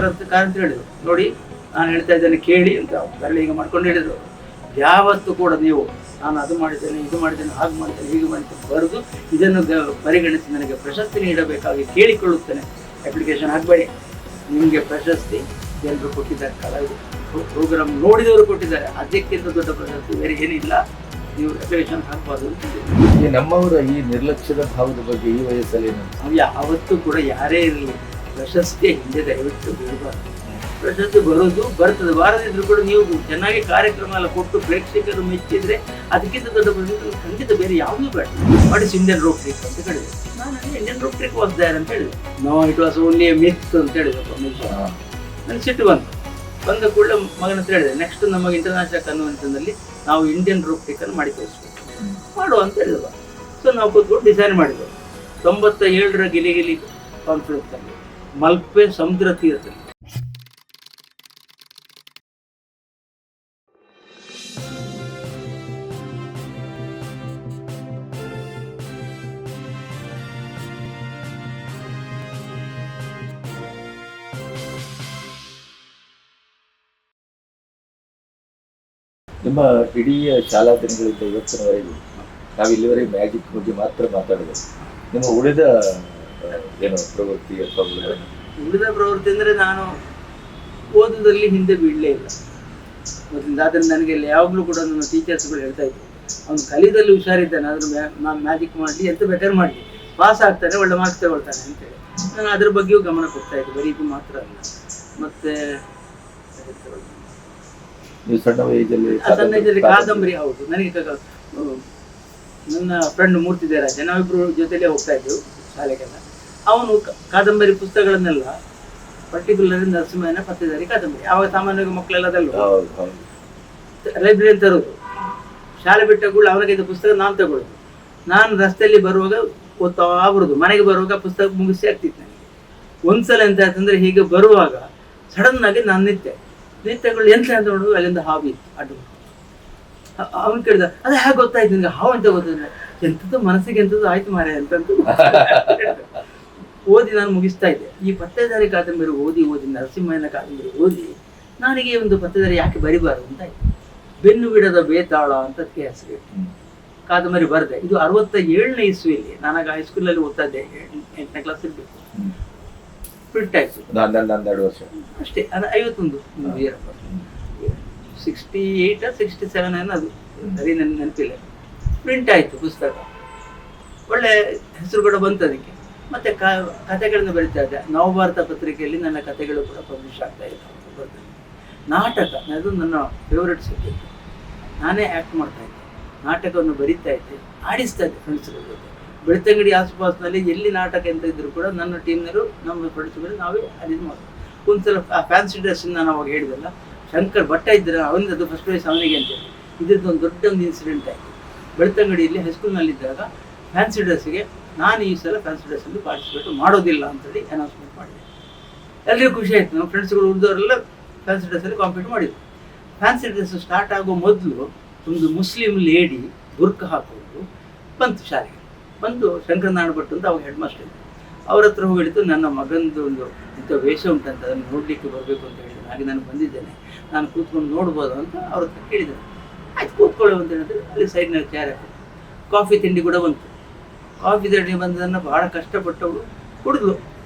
ಅಂತ ಹೇಳಿದ್ರು. ನೋಡಿ ನಾನು ಹೇಳ್ತಾ ಇದ್ದೇನೆ ಕೇಳಿ ಅಂತ ಬೆರಳು ಈಗ ಮಾಡ್ಕೊಂಡು ಹೇಳಿದ್ರು. ಯಾವತ್ತೂ ಕೂಡ ನೀವು ನಾನು ಅದು ಮಾಡಿದ್ದೇನೆ, ಇದು ಮಾಡಿದ್ದೇನೆ, ಹಾಗೆ ಮಾಡಿದ್ದೇನೆ, ಹೀಗೆ ಮಾಡಿದ್ದೇನೆ ಬರೆದು ಇದನ್ನು ಪರಿಗಣಿಸಿ ನನಗೆ ಪ್ರಶಸ್ತಿ ನೀಡಬೇಕಾಗಿ ಕೇಳಿಕೊಳ್ಳುತ್ತೇನೆ. ಅಪ್ಲಿಕೇಶನ್ ಹಾಕಬೇಡಿ. ನಿಮಗೆ ಪ್ರಶಸ್ತಿ ಎಲ್ಲರೂ ಕೊಟ್ಟಿದ್ದಾರೆ, ಕಲಾವಿದರು ಪ್ರೋಗ್ರಾಮ್ ನೋಡಿದವರು ಕೊಟ್ಟಿದ್ದಾರೆ. ಅದಕ್ಕಿಂತ ದೊಡ್ಡ ಪ್ರಶಸ್ತಿ ಬೇರೆ ಏನಿಲ್ಲ. ನೀವು ಅಪ್ಲಿಕೇಶನ್ ಹಾಕ್ಬಾರ್ದು ಅಂತ. ನಮ್ಮವರ ಈ ನಿರ್ಲಕ್ಷ್ಯದ ಭಾವದ ಬಗ್ಗೆ ಈ ವಯಸ್ಸಲ್ಲಿ ನಾವು ಯಾವತ್ತೂ ಕೂಡ ಯಾರೇ ಇರಲಿ ಪ್ರಶಸ್ತಿ ಹಿಂದೆ ದಯವಿಟ್ಟು ಬೀಳಬಾರ್ದು. ಪ್ರಶಸ್ತಿ ಬರೋದು ಬರ್ತದೆ, ಬಾರದಿದ್ರು ಕೂಡ ನೀವು ಚೆನ್ನಾಗಿ ಕಾರ್ಯಕ್ರಮ ಎಲ್ಲ ಕೊಟ್ಟು ಪ್ರೇಕ್ಷಕರು ಮೆಚ್ಚಿದ್ರೆ ಅದಕ್ಕಿಂತ ದೊಡ್ಡ ಪ್ರಶಸ್ತಿ ಖಂಡಿತ ಬೇರೆ ಯಾವುದೂ ಬೇಡ. What is Indian rope trick ಅಂತ ಹೇಳಿದೆ. ನಾನು Indian rope trick was there ಅಂತ ಹೇಳಿದೆ. No it was only a myth ಅಂತ ಹೇಳಿದೆ. ನನಗೆ ಸಿಟ್ಟು ಬಂದ ಕೂಡಲೇ ಮಗನ ಹತ್ರ ಹೇಳಿದೆ, ನೆಕ್ಸ್ಟ್ ನಮಗೆ ಇಂಟರ್ನ್ಯಾಷನಲ್ ಕನ್ವೆನ್ಷನ್ನಲ್ಲಿ ನಾವು ಇಂಡಿಯನ್ ರೋಪ್ ಟ್ರಿಕ್ ಅನ್ನು ಮಾಡಿ ತೋರಿಸ್ಬೇಕು, ಮಾಡುವ ಅಂತ ಹೇಳಿದ್ವ. ಸೊ ನಾವು ಕೂತ್ಕೊಂಡು ಡಿಸೈನ್ ಮಾಡಿದ್ವಿ. 97ರ ಗಿಲಿಗಿಲಿ ಕಾನ್ಫರೆನ್ಸ್ ಅಲ್ಲಿ ಮಲ್ಪೆ ಸಮುದ್ರ ತೀರದಲ್ಲಿ. ನಿಮ್ಮ ಇಡೀ ಶಾಲಾ ದಿನಗಳಿಂದ ಇವತ್ತಿನವರೆಗೂ ನಾವು ಇಲ್ಲಿವರೆಗೆ ಮ್ಯಾಜಿಕ್ ಬಗ್ಗೆ ಮಾತ್ರ ಮಾತಾಡಿದೆ. ನಿಮ್ಮ ಉಳಿದ ಏನು ಪ್ರವೃತ್ತಿ ಅಥವಾ ಉಳಿದ ಪ್ರವೃತ್ತಿ ಅಂದರೆ ನಾನು ಓದುವುದರಲ್ಲಿ ಹಿಂದೆ ಬೀಳಲೇ ಇಲ್ಲ ಮೊದಲಿಂದ. ಆದರೆ ನನಗೆ ಯಾವಾಗಲೂ ಕೂಡ ನನ್ನ ಟೀಚರ್ಸ್ಗಳು ಹೇಳ್ತಾ ಇದ್ರು, ಅವನು ಕಲಿದಲ್ಲಿ ಹುಷಾರಿದ್ದಾನೆ, ಆದರೂ ನಾನು ಮ್ಯಾಜಿಕ್ ಮಾಡಲಿ ಎಂತ ಬೇಕಾದ್ರೆ ಮಾಡಲಿ, ಪಾಸ್ ಆಗ್ತಾನೆ, ಒಳ್ಳೆ ಮಾರ್ಕ್ಸ್ ತಗೊಳ್ತಾನೆ ಅಂತೇಳಿ ನಾನು ಅದ್ರ ಬಗ್ಗೆಯೂ ಗಮನ ಕೊಡ್ತಾ ಇದ್ದೆ. ಬರೀ ಇದು ಮಾತ್ರ ಅಲ್ಲ. ಮತ್ತೆ ನೀವು ಸಣ್ಣ ಏಜಲ್ಲಿ ಕಾದಂಬರಿ, ಹೌದು, ನನಗೆ ನನ್ನ ಫ್ರೆಂಡ್ ಮೂರ್ತಿ ದೇರಾಜ, ನಾವಿಬ್ರು ಜೊತೆಲೇ ಹೋಗ್ತಾ ಇದ್ದೆವು ಶಾಲೆಗೆಲ್ಲ. ಅವನು ಕಾದಂಬರಿ ಪುಸ್ತಕಗಳನ್ನೆಲ್ಲ ಪರ್ಟಿಕ್ಯುಲರ್ ನರಸಿಂಹನ ಪತ್ತೇದಾರಿ ಕಾದಂಬರಿ, ಆವಾಗ ಸಾಮಾನ್ಯವಾಗಿ ಮಕ್ಕಳೆಲ್ಲ ಲೈಬ್ರರಿ ತರೋದು. ಶಾಲೆ ಬಿಟ್ಟ ಕೂಡ ಅವನಿಗೆ ಪುಸ್ತಕ ನಾನು ತಗೊಳ್ಳೋದು. ನಾನು ರಸ್ತೆಯಲ್ಲಿ ಬರುವಾಗ ಓದ್ತಾ ಬರೋದು, ಮನೆಗೆ ಬರುವಾಗ ಪುಸ್ತಕ ಮುಗಿಸಿ ಆಗ್ತಿತ್ತು ನನಗೆ. ಒಂದ್ಸಲ ಎಂತ ಆಯ್ತಂದ್ರೆ ಹೀಗೆ ಬರುವಾಗ ಸಡನ್ ಆಗಿ ನಾನು ನಿತ್ಯಗಳು ಎಂತ ಅಂತ ನೋಡುದು, ಅಲ್ಲಿಂದ ಹಾವು ಇತ್ತು ಅಡ್ಡು. ಅವನು ಕೇಳಿದ, ಅದೇ ಹೇಗೆ ಗೊತ್ತಾಯ್ತು ನಿನ್ಗೆ ಹಾವು ಅಂತ ಗೊತ್ತಿಲ್ಲ? ಎಂಥದ್ದು ಮನಸ್ಸಿಗೆ ಎಂಥದ್ದು ಆಯ್ತು ಮಾರೆ ಅಂತಂದು ಓದಿ ನಾನು ಮುಗಿಸ್ತಾ ಇದ್ದೆ. ಈ ಪತ್ತೇದಾರಿ ಕಾದಂಬರಿ ಓದಿ ನರಸಿಂಹಯ್ಯನ ಕಾದಂಬರಿ ಓದಿ ನನಗೆ ಒಂದು ಪತ್ತೇದಾರಿ ಯಾಕೆ ಬರಿಬಾರದು ಅಂತ ಆಯ್ತು. ಬೆನ್ನು ಬಿಡದ ಬೇತಾಳ ಅಂತ ಅದಕ್ಕೆ ಹೆಸರು ಕಾದಂಬರಿ ಬರೆದೆ. ಇದು 67ನೇ ಇಸ್ವಿಯಲ್ಲಿ, ನಾನಾಗ ಹೈಸ್ಕೂಲಲ್ಲಿ ಓದ್ತಾ ಇದ್ದೆ, 8ನೇ ಕ್ಲಾಸ್ ಇರಬೇಕು. ಪ್ರಿಂಟ್ ಆಯ್ತು 12 ವರ್ಷ ಅಷ್ಟೇ. 51 68 67 ಅನ್ನೋದು ಸರಿ ನನ್ನ ನೆನಪಿಲ್ಲ. ಪ್ರಿಂಟ್ ಆಯ್ತು ಪುಸ್ತಕ, ಒಳ್ಳೆ ಹೆಸರು ಕೂಡ ಬಂತು ಅದಕ್ಕೆ. ಮತ್ತೆ ಕಥೆಗಳನ್ನು ಬರೀತಾ ಇದ್ದೆ. ನವಭಾರತ ಪತ್ರಿಕೆಯಲ್ಲಿ ನನ್ನ ಕಥೆಗಳು ಕೂಡ ಪಬ್ಲಿಷ್ ಆಗ್ತಾ ಇತ್ತು. ನಾಟಕ ಅದು ನನ್ನ ಫೇವ್ರೆಟ್ ಸಬ್ಜೆಕ್ಟ್. ನಾನೇ ಆ್ಯಕ್ಟ್ ಮಾಡ್ತಾ ಇದ್ದೆ, ನಾಟಕವನ್ನು ಬರೀತಾ ಇದ್ದೆ, ಆಡಿಸ್ತಾ ಇದ್ದೆ ಫ್ರೆಂಡ್ಸ್ಗಳ ಜೊತೆ. ಬೆಳ್ತಂಗಡಿ ಆಸುಪಾಸಿನಲ್ಲಿ ಎಲ್ಲಿ ನಾಟಕ ಅಂತ ಇದ್ರು ಕೂಡ ನನ್ನ ಟೀಮ್ನವರು, ನಮ್ಮ ಫ್ರೆಂಡ್ಸ್ಗಳು ನಾವೇ ಅದು ಮಾಡೋದು. ಒಂದ್ಸಲ ಫ್ಯಾನ್ಸಿ ಡ್ರೆಸ್ ನಾನು ಅವಾಗ ಹೇಳಿದಲ್ಲ, ಶಂಕರ್ ಭಟ್ಟ ಇದ್ದರೆ ಅವನಿದ್ದು ಫಸ್ಟ್ ಪ್ರೈಸ್ ಅವನಿಗೆ ಅಂತೇಳಿ. ಇದ್ರದ್ದು ಒಂದು ದೊಡ್ಡ ಒಂದು ಇನ್ಸಿಡೆಂಟ್ ಆಯಿತು. ಬೆಳ್ತಂಗಡಿಯಲ್ಲಿ ಹೈಸ್ಕೂಲ್ನಲ್ಲಿದ್ದಾಗ ಫ್ಯಾನ್ಸಿ ಡ್ರೆಸ್ಸಿಗೆ ನಾನು ಈ ಸಲ ಫ್ಯಾನ್ಸಿ ಡ್ರೆಸ್ಸಲ್ಲಿ ಪಾರ್ಟಿಸಿಪೇಟ್ ಮಾಡೋದಿಲ್ಲ ಅಂತೇಳಿ ಅನೌನ್ಸ್ಮೆಂಟ್ ಮಾಡಿದೆ. ಎಲ್ಲರಿಗೂ ಖುಷಿ ಆಯಿತು. ನಮ್ಮ ಫ್ರೆಂಡ್ಸ್ಗಳು ಉಳಿದವರೆಲ್ಲ ಫ್ಯಾನ್ಸಿ ಡ್ರೆಸ್ಸಲ್ಲಿ ಕಾಂಪೀಟ್ ಮಾಡಿದ್ರು. ಫ್ಯಾನ್ಸಿ ಡ್ರೆಸ್ ಸ್ಟಾರ್ಟ್ ಆಗೋ ಮೊದಲು ಒಂದು ಮುಸ್ಲಿಂ ಲೇಡಿ ಬುರ್ಕ ಹಾಕೊಂಡು ಬಂತು ಶಾಲೆಗೆ. ಬಂದು ಶಂಕರನಾರಾಯಣ ಭಟ್ ಅಂತ ಅವಾಗ ಹೆಡ್ ಮಾಸ್ಟರ್ ಇದ್ದರು. ಅವ್ರ ಹತ್ರ ಹೋಗಿ ಹೇಳಿತು, ನನ್ನ ಮಗಂದು ಒಂದು ಇಂಥ ವೇಷ ಉಂಟಂತ, ಅದನ್ನು ನೋಡಲಿಕ್ಕೆ ಬರಬೇಕು ಅಂತ ಹೇಳಿದ್ರು. ಹಾಗೆ ನಾನು ಬಂದಿದ್ದೇನೆ, ನಾನು ಕೂತ್ಕೊಂಡು ನೋಡ್ಬೋದು ಅಂತ ಅವ್ರ ಹತ್ರ ಕೇಳಿದ್ದೇನೆ. ಆಯ್ತು ಕೂತ್ಕೊಳ್ಳೋ ಅಂತ ಹೇಳಿದ್ರೆ ಅಲ್ಲಿ ಸೈಡ್ನಲ್ಲಿ ಚೇರ್ ಹಾಕಿ ಕಾಫಿ ತಿಂಡಿ ಕೂಡ ಬಂತು. ಕಾಫಿ ತಿಂಡಿ ಬಂದದನ್ನು ಭಾಳ ಕಷ್ಟಪಟ್ಟವಳು ಕುಡಿದ್ಲು.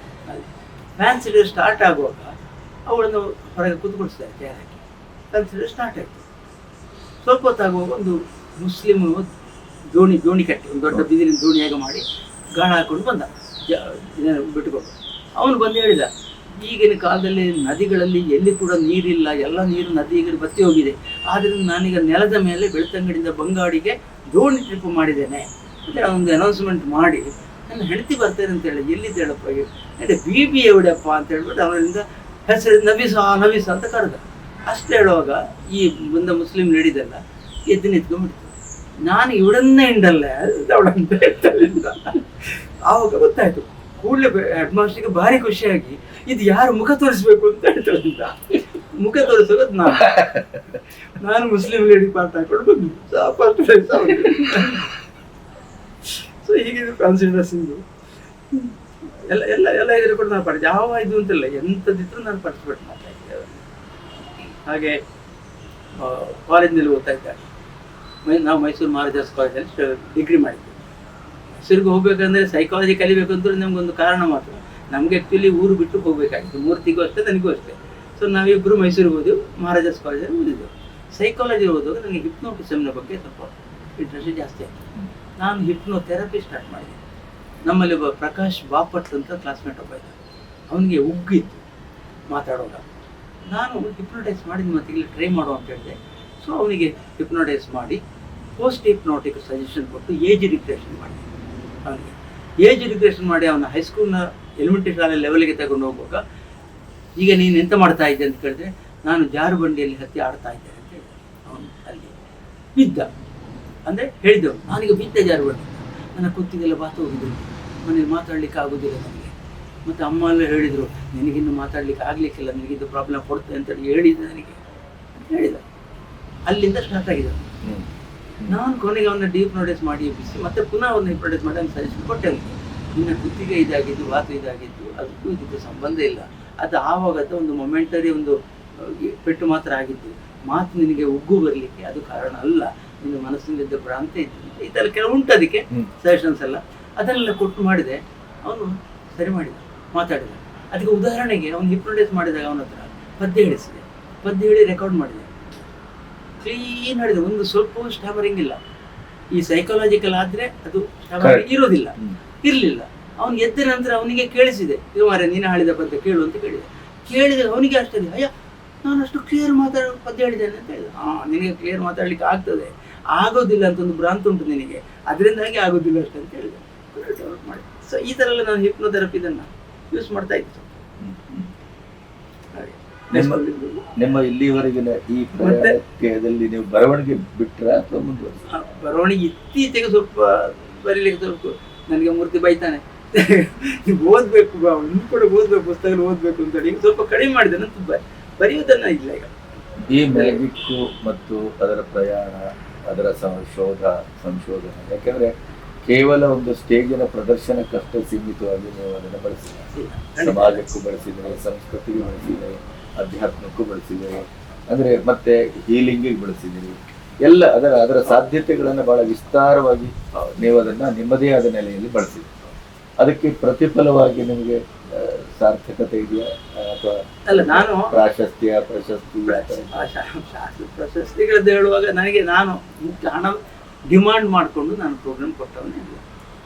ಅಲ್ಲಿ ಫ್ಯಾನ್ಸಿ ಡೇ ಸ್ಟಾರ್ಟ್ ಆಗುವಾಗ ಅವಳನ್ನು ಹೊರಗೆ ಕೂತ್ಕೊಳಿಸ್ತಾರೆ ಚೇರ್ ಹಾಕಿ. ಫ್ಯಾನ್ಸಿ ಡೇ ಸ್ಟಾರ್ಟ್ ಆಯಿತು. ಸ್ವಲ್ಪ ಹೊತ್ತಾಗುವಾಗ ಒಂದು ಮುಸ್ಲಿಮ್ ದೋಣಿ ಕಟ್ಟಿ, ಒಂದು ದೊಡ್ಡ ಬಿದಿರಿನ ದೋಣಿಯಾಗ ಮಾಡಿ ಗಾಳ ಹಾಕೊಂಡು ಬಂದ, ಬಿಟ್ಟುಕೊಂಡು. ಅವನು ಬಂದು ಹೇಳಿದ, ಈಗಿನ ಕಾಲದಲ್ಲಿ ನದಿಗಳಲ್ಲಿ ಎಲ್ಲಿ ಕೂಡ ನೀರಿಲ್ಲ, ಎಲ್ಲ ನೀರು ನದಿಗೆ ಬತ್ತಿ ಹೋಗಿದೆ. ಆದ್ದರಿಂದ ನಾನೀಗ ನೆಲದ ಮೇಲೆ ಬೆಳ್ತಂಗಡಿಯಿಂದ ಬಂಗಾಡಿಗೆ ದೋಣಿ ಟ್ರಿಪ್ ಮಾಡಿದ್ದೇನೆ ಅಂತ ಒಂದು ಅನೌನ್ಸ್ಮೆಂಟ್ ಮಾಡಿ, ನನ್ನ ಹೆಂಡತಿ ಬರ್ತೇನೆ ಅಂತ ಹೇಳಿ, ಎಲ್ಲಿದ್ದು ಹೇಳಪ್ಪ ಹೇಳಿ, BB ಎವಿಡಪ್ಪ ಅಂತ ಹೇಳ್ಬಿಟ್ಟು ಅವನಿಂದ ಹೆಸರು ನವೀಸ ಅಂತ ಕರೆದ. ಅಷ್ಟು ಹೇಳುವಾಗ ಈ ಬಂದ ಮುಸ್ಲಿಂ ಲೇಡಿದೆಲ್ಲ ಎದ್ದು ನಿಂತ್ಕೊಂಡ್ಬಿಡ್ತು. ನಾನು ಇವಳನ್ನೇ ಹಿಂಡಲ್ಲ ಅವಳಂತ ಹೇಳ್ತಾಳೆ ಅಂತ ಆವಾಗ ಗೊತ್ತಾಯ್ತು. ಕೂಡಲೇ ಹೆಡ್ ಮಾಸ್ಟರ್ಗೆ ಭಾರಿ ಖುಷಿಯಾಗಿ, ಇದು ಯಾರು ಮುಖ ತೋರಿಸ್ಬೇಕು ಅಂತ ಹೇಳ್ತಾಳೆ ಅಂತ. ಮುಖ ತೋರಿಸೋದು ನಾನು ಮುಸ್ಲಿಂ ಲೇಡಿ ಪಾರ್ಟ್ ಹಾಕೊಂಡು ಬಂದು ಸೊ ಹೀಗೆ ಫ್ಯಾನ್ಸಿ ಡ್ರೆಸ್ಸಿಂದು ಎಲ್ಲ ಎಲ್ಲ ಎಲ್ಲ ಇದ್ರೆ ಕೂಡ ನಾನು ಯಾವ ಇದು ಅಂತಿಲ್ಲ, ಎಂಥದ್ದಿದ್ರು ನಾನು ಪಾರ್ಟಿಸಿಪೇಟ್ ಮಾಡ್ತಾ ಇದ್ದೆ. ಹಾಗೆ ಕಾಲೇಜ್ನಲ್ಲಿ ಓದ್ತಾ ಇದ್ದಾಗ ನಾವು ಮೈಸೂರು ಮಹಾರಾಜಾಸ್ ಕಾಲೇಜಲ್ಲಿ ಡಿಗ್ರಿ ಮಾಡಿದ್ವಿ. ಮೈಸೂರಿಗೆ ಹೋಗ್ಬೇಕಂದ್ರೆ ಸೈಕಾಲಜಿ ಕಲಿಬೇಕು ಅಂದ್ರೆ ನಮಗೊಂದು ಕಾರಣ ಮಾತ್ರ. ನಮಗೆ ಆ್ಯಕ್ಚುಲಿ ಊರು ಬಿಟ್ಟು ಹೋಗಬೇಕಾಗಿತ್ತು, ಮೂರ್ತಿಗೂ ಅಷ್ಟೇ ನನಗೂ ಅಷ್ಟೇ. ಸೊ ನಾವಿಬ್ಬರು ಮೈಸೂರಿಗೆ ಹೋದೆವು, ಮಹಾರಾಜಾಸ್ ಕಾಲೇಜಲ್ಲಿ ಓದಿದ್ದೆವು. ಸೈಕಾಲಜಿ ಓದುವಾಗ ನನಗೆ ಹಿಪ್ನೋಟಿಸಮ್ನ ಬಗ್ಗೆ ಸ್ವಲ್ಪ ಇಂಟ್ರೆಸ್ಟ್ ಜಾಸ್ತಿ ಆಯಿತು. ನಾನು ಹಿಪ್ನೋಥೆರಪಿ ಸ್ಟಾರ್ಟ್ ಮಾಡಿದೆ. ನಮ್ಮಲ್ಲಿ ಒಬ್ಬ ಪ್ರಕಾಶ್ ಬಾಪಟ್ ಅಂತ ಕ್ಲಾಸ್ಮೇಟ್ ಒಬ್ಬ ಇದ್ದ, ಅವನಿಗೆ ಉಗ್ಗಿತ್ತು ಮಾತಾಡುವಾಗ. ನಾನು ಹಿಪ್ನೋಟೈಸ್ ಮಾಡಿದ ಮತ್ತೆ ಇಲ್ಲಿ ಟ್ರೈ ಮಾಡುವ ಅಂತ ಹೇಳಿದೆ. ಸೊ ಅವನಿಗೆ ಹಿಪ್ನೋಟೈಸ್ ಮಾಡಿ ಪೋಸ್ಟ್ ಹಿಪ್ನೋಟಿಕ್ ಸಜೆಷನ್ ಕೊಟ್ಟು ಏಜ್ ರಿಗ್ರೆಷನ್ ಮಾಡಿದೆ. ಅವನಿಗೆ ಏಜ್ ರಿಗ್ರೆಷನ್ ಮಾಡಿ ಅವನ ಹೈಸ್ಕೂಲ್ನ ಎಲಿಮೆಂಟ್ರಿ ಶಾಲೆ ಲೆವೆಲ್ಗೆ ತಗೊಂಡು ಹೋಗುವಾಗ, ಈಗ ನೀನು ಎಂತ ಮಾಡ್ತಾ ಇದ್ದೆ ಅಂತ ಕೇಳಿದ್ರೆ, ನಾನು ಜಾರು ಬಂಡಿಯಲ್ಲಿ ಹತ್ತಿ ಆಡ್ತಾ ಇದ್ದೇನೆ ಅಂತ ಹೇಳಿದೆ. ಅವನು ಅಲ್ಲಿ ಬಿದ್ದ, ಅಂದರೆ ಹೇಳಿದೆವು ನಾನೀಗ ಬಿದ್ದೆ ಜಾರು ಬಂಡಿ, ನನ್ನ ಕುತ್ತಿಗೆಲ್ಲ ಬಾತು ಹೋಗಿದ್ದೆ, ಮನೇಲಿ ಮಾತಾಡ್ಲಿಕ್ಕೆ ಆಗೋದಿಲ್ಲ ನನಗೆ. ಮತ್ತು ಅಮ್ಮ ಎಲ್ಲ ಹೇಳಿದರು, ನಿನಗಿನ್ನು ಮಾತಾಡ್ಲಿಕ್ಕೆ ಆಗಲಿಕ್ಕಿಲ್ಲ, ನಿನಗಿದ್ದು ಪ್ರಾಬ್ಲಮ್ ಕೊಡ್ತೇನೆ ಅಂತೇಳಿ ಹೇಳಿದ್ದೆ ನನಗೆ ಅಂತ ಹೇಳಿದ. ಅಲ್ಲಿಂದ ಸ್ಟಾರ್ಟ್ ಆಗಿದೆ. ನಾನು ಕೊನೆಗೆ ಅವನ್ನ ಡೀಪ್ ನೋಟಿಸ್ ಮಾಡಿ ಎಬ್ಬಿಸಿ ಮತ್ತೆ ಪುನಃ ಅವ್ರನ್ನ ಹಿಪ್ನೋಟೈಸ್ ಮಾಡಿ ಅವ್ನು ಸಜೆಷನ್ ಕೊಟ್ಟೆ. ಅವನಿಗೆ ನಿನ್ನ ಕುತ್ತಿಗೆ ಇದಾಗಿದ್ದು, ವಾತು ಇದಾಗಿದ್ದು, ಅದಕ್ಕೂ ಇದಕ್ಕೂ ಸಂಬಂಧ ಇಲ್ಲ, ಅದು ಆವಾಗದ ಒಂದು ಮೊಮೆಂಟರಿ ಒಂದು ಪೆಟ್ಟು ಮಾತ್ರ ಆಗಿದ್ದು, ಮಾತು ನಿನಗೆ ಉಗ್ಗು ಬರಲಿಕ್ಕೆ ಅದು ಕಾರಣ ಅಲ್ಲ, ನಿನ್ನ ಮನಸ್ಸಿನಲ್ಲಿದ್ದ ಭ್ರಾಂತಿ ಇತ್ತು. ಈ ಥರ ಕೆಲವು ಉಂಟು ಅದಕ್ಕೆ ಸಜೆಷನ್ಸ್ ಎಲ್ಲ, ಅದನ್ನೆಲ್ಲ ಕೊಟ್ಟು ಮಾಡಿದೆ. ಅವನು ಸರಿ ಮಾಡಿದ, ಮಾತಾಡಿದ. ಅದಕ್ಕೆ ಉದಾಹರಣೆಗೆ ಅವನು ಹಿಪ್ನೋಟೈಸ್ ಮಾಡಿದಾಗ ಅವನ ಹತ್ರ ಪದ್ಯ ಹೇಳಿಸಿದೆ, ಪದ್ಯ ಹೇಳಿ ರೆಕಾರ್ಡ್ ಮಾಡಿದೆ, ಕ್ಲೀನ್ ಮಾಡಿದೆ, ಒಂದು ಸ್ವಲ್ಪ ಸ್ಟಾಮರಿಂಗ್ ಇಲ್ಲ. ಈ ಸೈಕಾಲಜಿಕಲ್ ಆದರೆ ಅದು ಸ್ಟಾಮರಿಂಗ್ ಇರೋದಿಲ್ಲ, ಇರಲಿಲ್ಲ. ಅವನು ಎದ್ದ ನಂತರ ಅವನಿಗೆ ಕೇಳಿಸಿದೆ, ಇದು ಮಾರೆ ನೀನು ಹೇಳಿದ ಪದ್ಯ ಕೇಳು ಅಂತ ಕೇಳಿದೆ. ಅವನಿಗೆ ಅಷ್ಟೇ, ಅಯ್ಯ ನಾನು ಅಷ್ಟು ಕ್ಲಿಯರ್ ಪದ್ಯ ಹೇಳಿದ್ದೇನೆ ಅಂತ ಹೇಳಿದೆ. ನಿನಗೆ ಕ್ಲಿಯರ್ ಮಾತಾಡ್ಲಿಕ್ಕೆ ಆಗ್ತದೆ, ಆಗೋದಿಲ್ಲ ಅಂತ ಒಂದು ಭ್ರಾಂತಿ ಉಂಟು ನಿನಗೆ, ಅದರಿಂದಾಗಿ ಆಗೋದಿಲ್ಲ ಅಷ್ಟೇ ಅಂತ ಹೇಳಿದೆ. ಡೆವಲಪ್ ಮಾಡಿ. ಸೊ ಈ ಥರ ಎಲ್ಲ ನಾನು ಹಿಪ್ನೋಥೆರಪಿ ಇದನ್ನು ಯೂಸ್ ಮಾಡ್ತಾ ಇದ್ದೆ. ನಿಮ್ಮ ಇಲ್ಲಿವರೆಗಿನ ಈ ಪ್ರಯತ್ನದಲ್ಲಿ ನೀವು ಬರವಣಿಗೆ ಬಿಟ್ರ ಅಥವಾ ಮುಂದುವರಿಸಿ? ಬರವಣಿಗೆ ಇತ್ತೀಚೆಗೆ ಸ್ವಲ್ಪ ಬರೀಲಿಕ್ಕೆ ಸ್ವಲ್ಪ ನನಗೆ ಮೂರ್ತಿ ಬೈತಾನೆ, ನೀವು ಓದಬೇಕು, ಇನ್ನು ಕೂಡ ಓದಬೇಕು, ಪುಸ್ತಕ ಓದಬೇಕು ಅಂತೇಳಿ ಈಗ ಸ್ವಲ್ಪ ಕಡಿಮೆ ಮಾಡಿದೆ. ನಾನು ಬರೆಯೋದನ್ನ ಇಲ್ಲ ಈಗ. ಈ ಮ್ಯಾಜಿಕ್ಕು ಮತ್ತು ಅದರ ಪ್ರಯಾಣ, ಅದರ ಸಂಶೋಧನೆ, ಯಾಕೆಂದ್ರೆ ಕೇವಲ ಒಂದು ಸ್ಟೇಜಿನ ಪ್ರದರ್ಶನಕ್ಕಷ್ಟೇ ಸೀಮಿತವಾಗಿ ನೀವು ಅದನ್ನು ಬಳಸಿದ್ದೀರಿ, ಸಮಾಜಕ್ಕೂ ಬಳಸಿದರೆ, ಸಂಸ್ಕೃತಿಗೆ ಬಳಸಿದರೆ, ಅಧ್ಯಾತ್ಮಕ್ಕೂ ಬಳಸಿದರೆ, ಅಂದರೆ ಮತ್ತೆ ಹೀಲಿಂಗಿಗೆ ಬಳಸಿದ್ದೀರಿ. ಎಲ್ಲ ಅದರ ಸಾಧ್ಯತೆಗಳನ್ನು ಬಹಳ ವಿಸ್ತಾರವಾಗಿ ನೀವು ಅದನ್ನು ನಿಮ್ಮದೇ ಆದ ನೆಲೆಯಲ್ಲಿ ಬಳಸಿದ್ದೀರಿ. ಅದಕ್ಕೆ ಪ್ರತಿಫಲವಾಗಿ ನಿಮಗೆ ಸಾರ್ಥಕತೆ ಇದೆಯಾ ಅಥವಾ ಅಲ್ಲ? ನಾನು ಪ್ರಶಸ್ತಿ ಪ್ರಶಸ್ತಿಗಳದ್ದು ಹೇಳುವಾಗ ನನಗೆ ನಾನು ಹಣ ಡಿಮಾಂಡ್ ಮಾಡಿಕೊಂಡು ನಾನು ಪ್ರೋಗ್ರಾಮ್ ಕೊಟ್ಟವನೇ.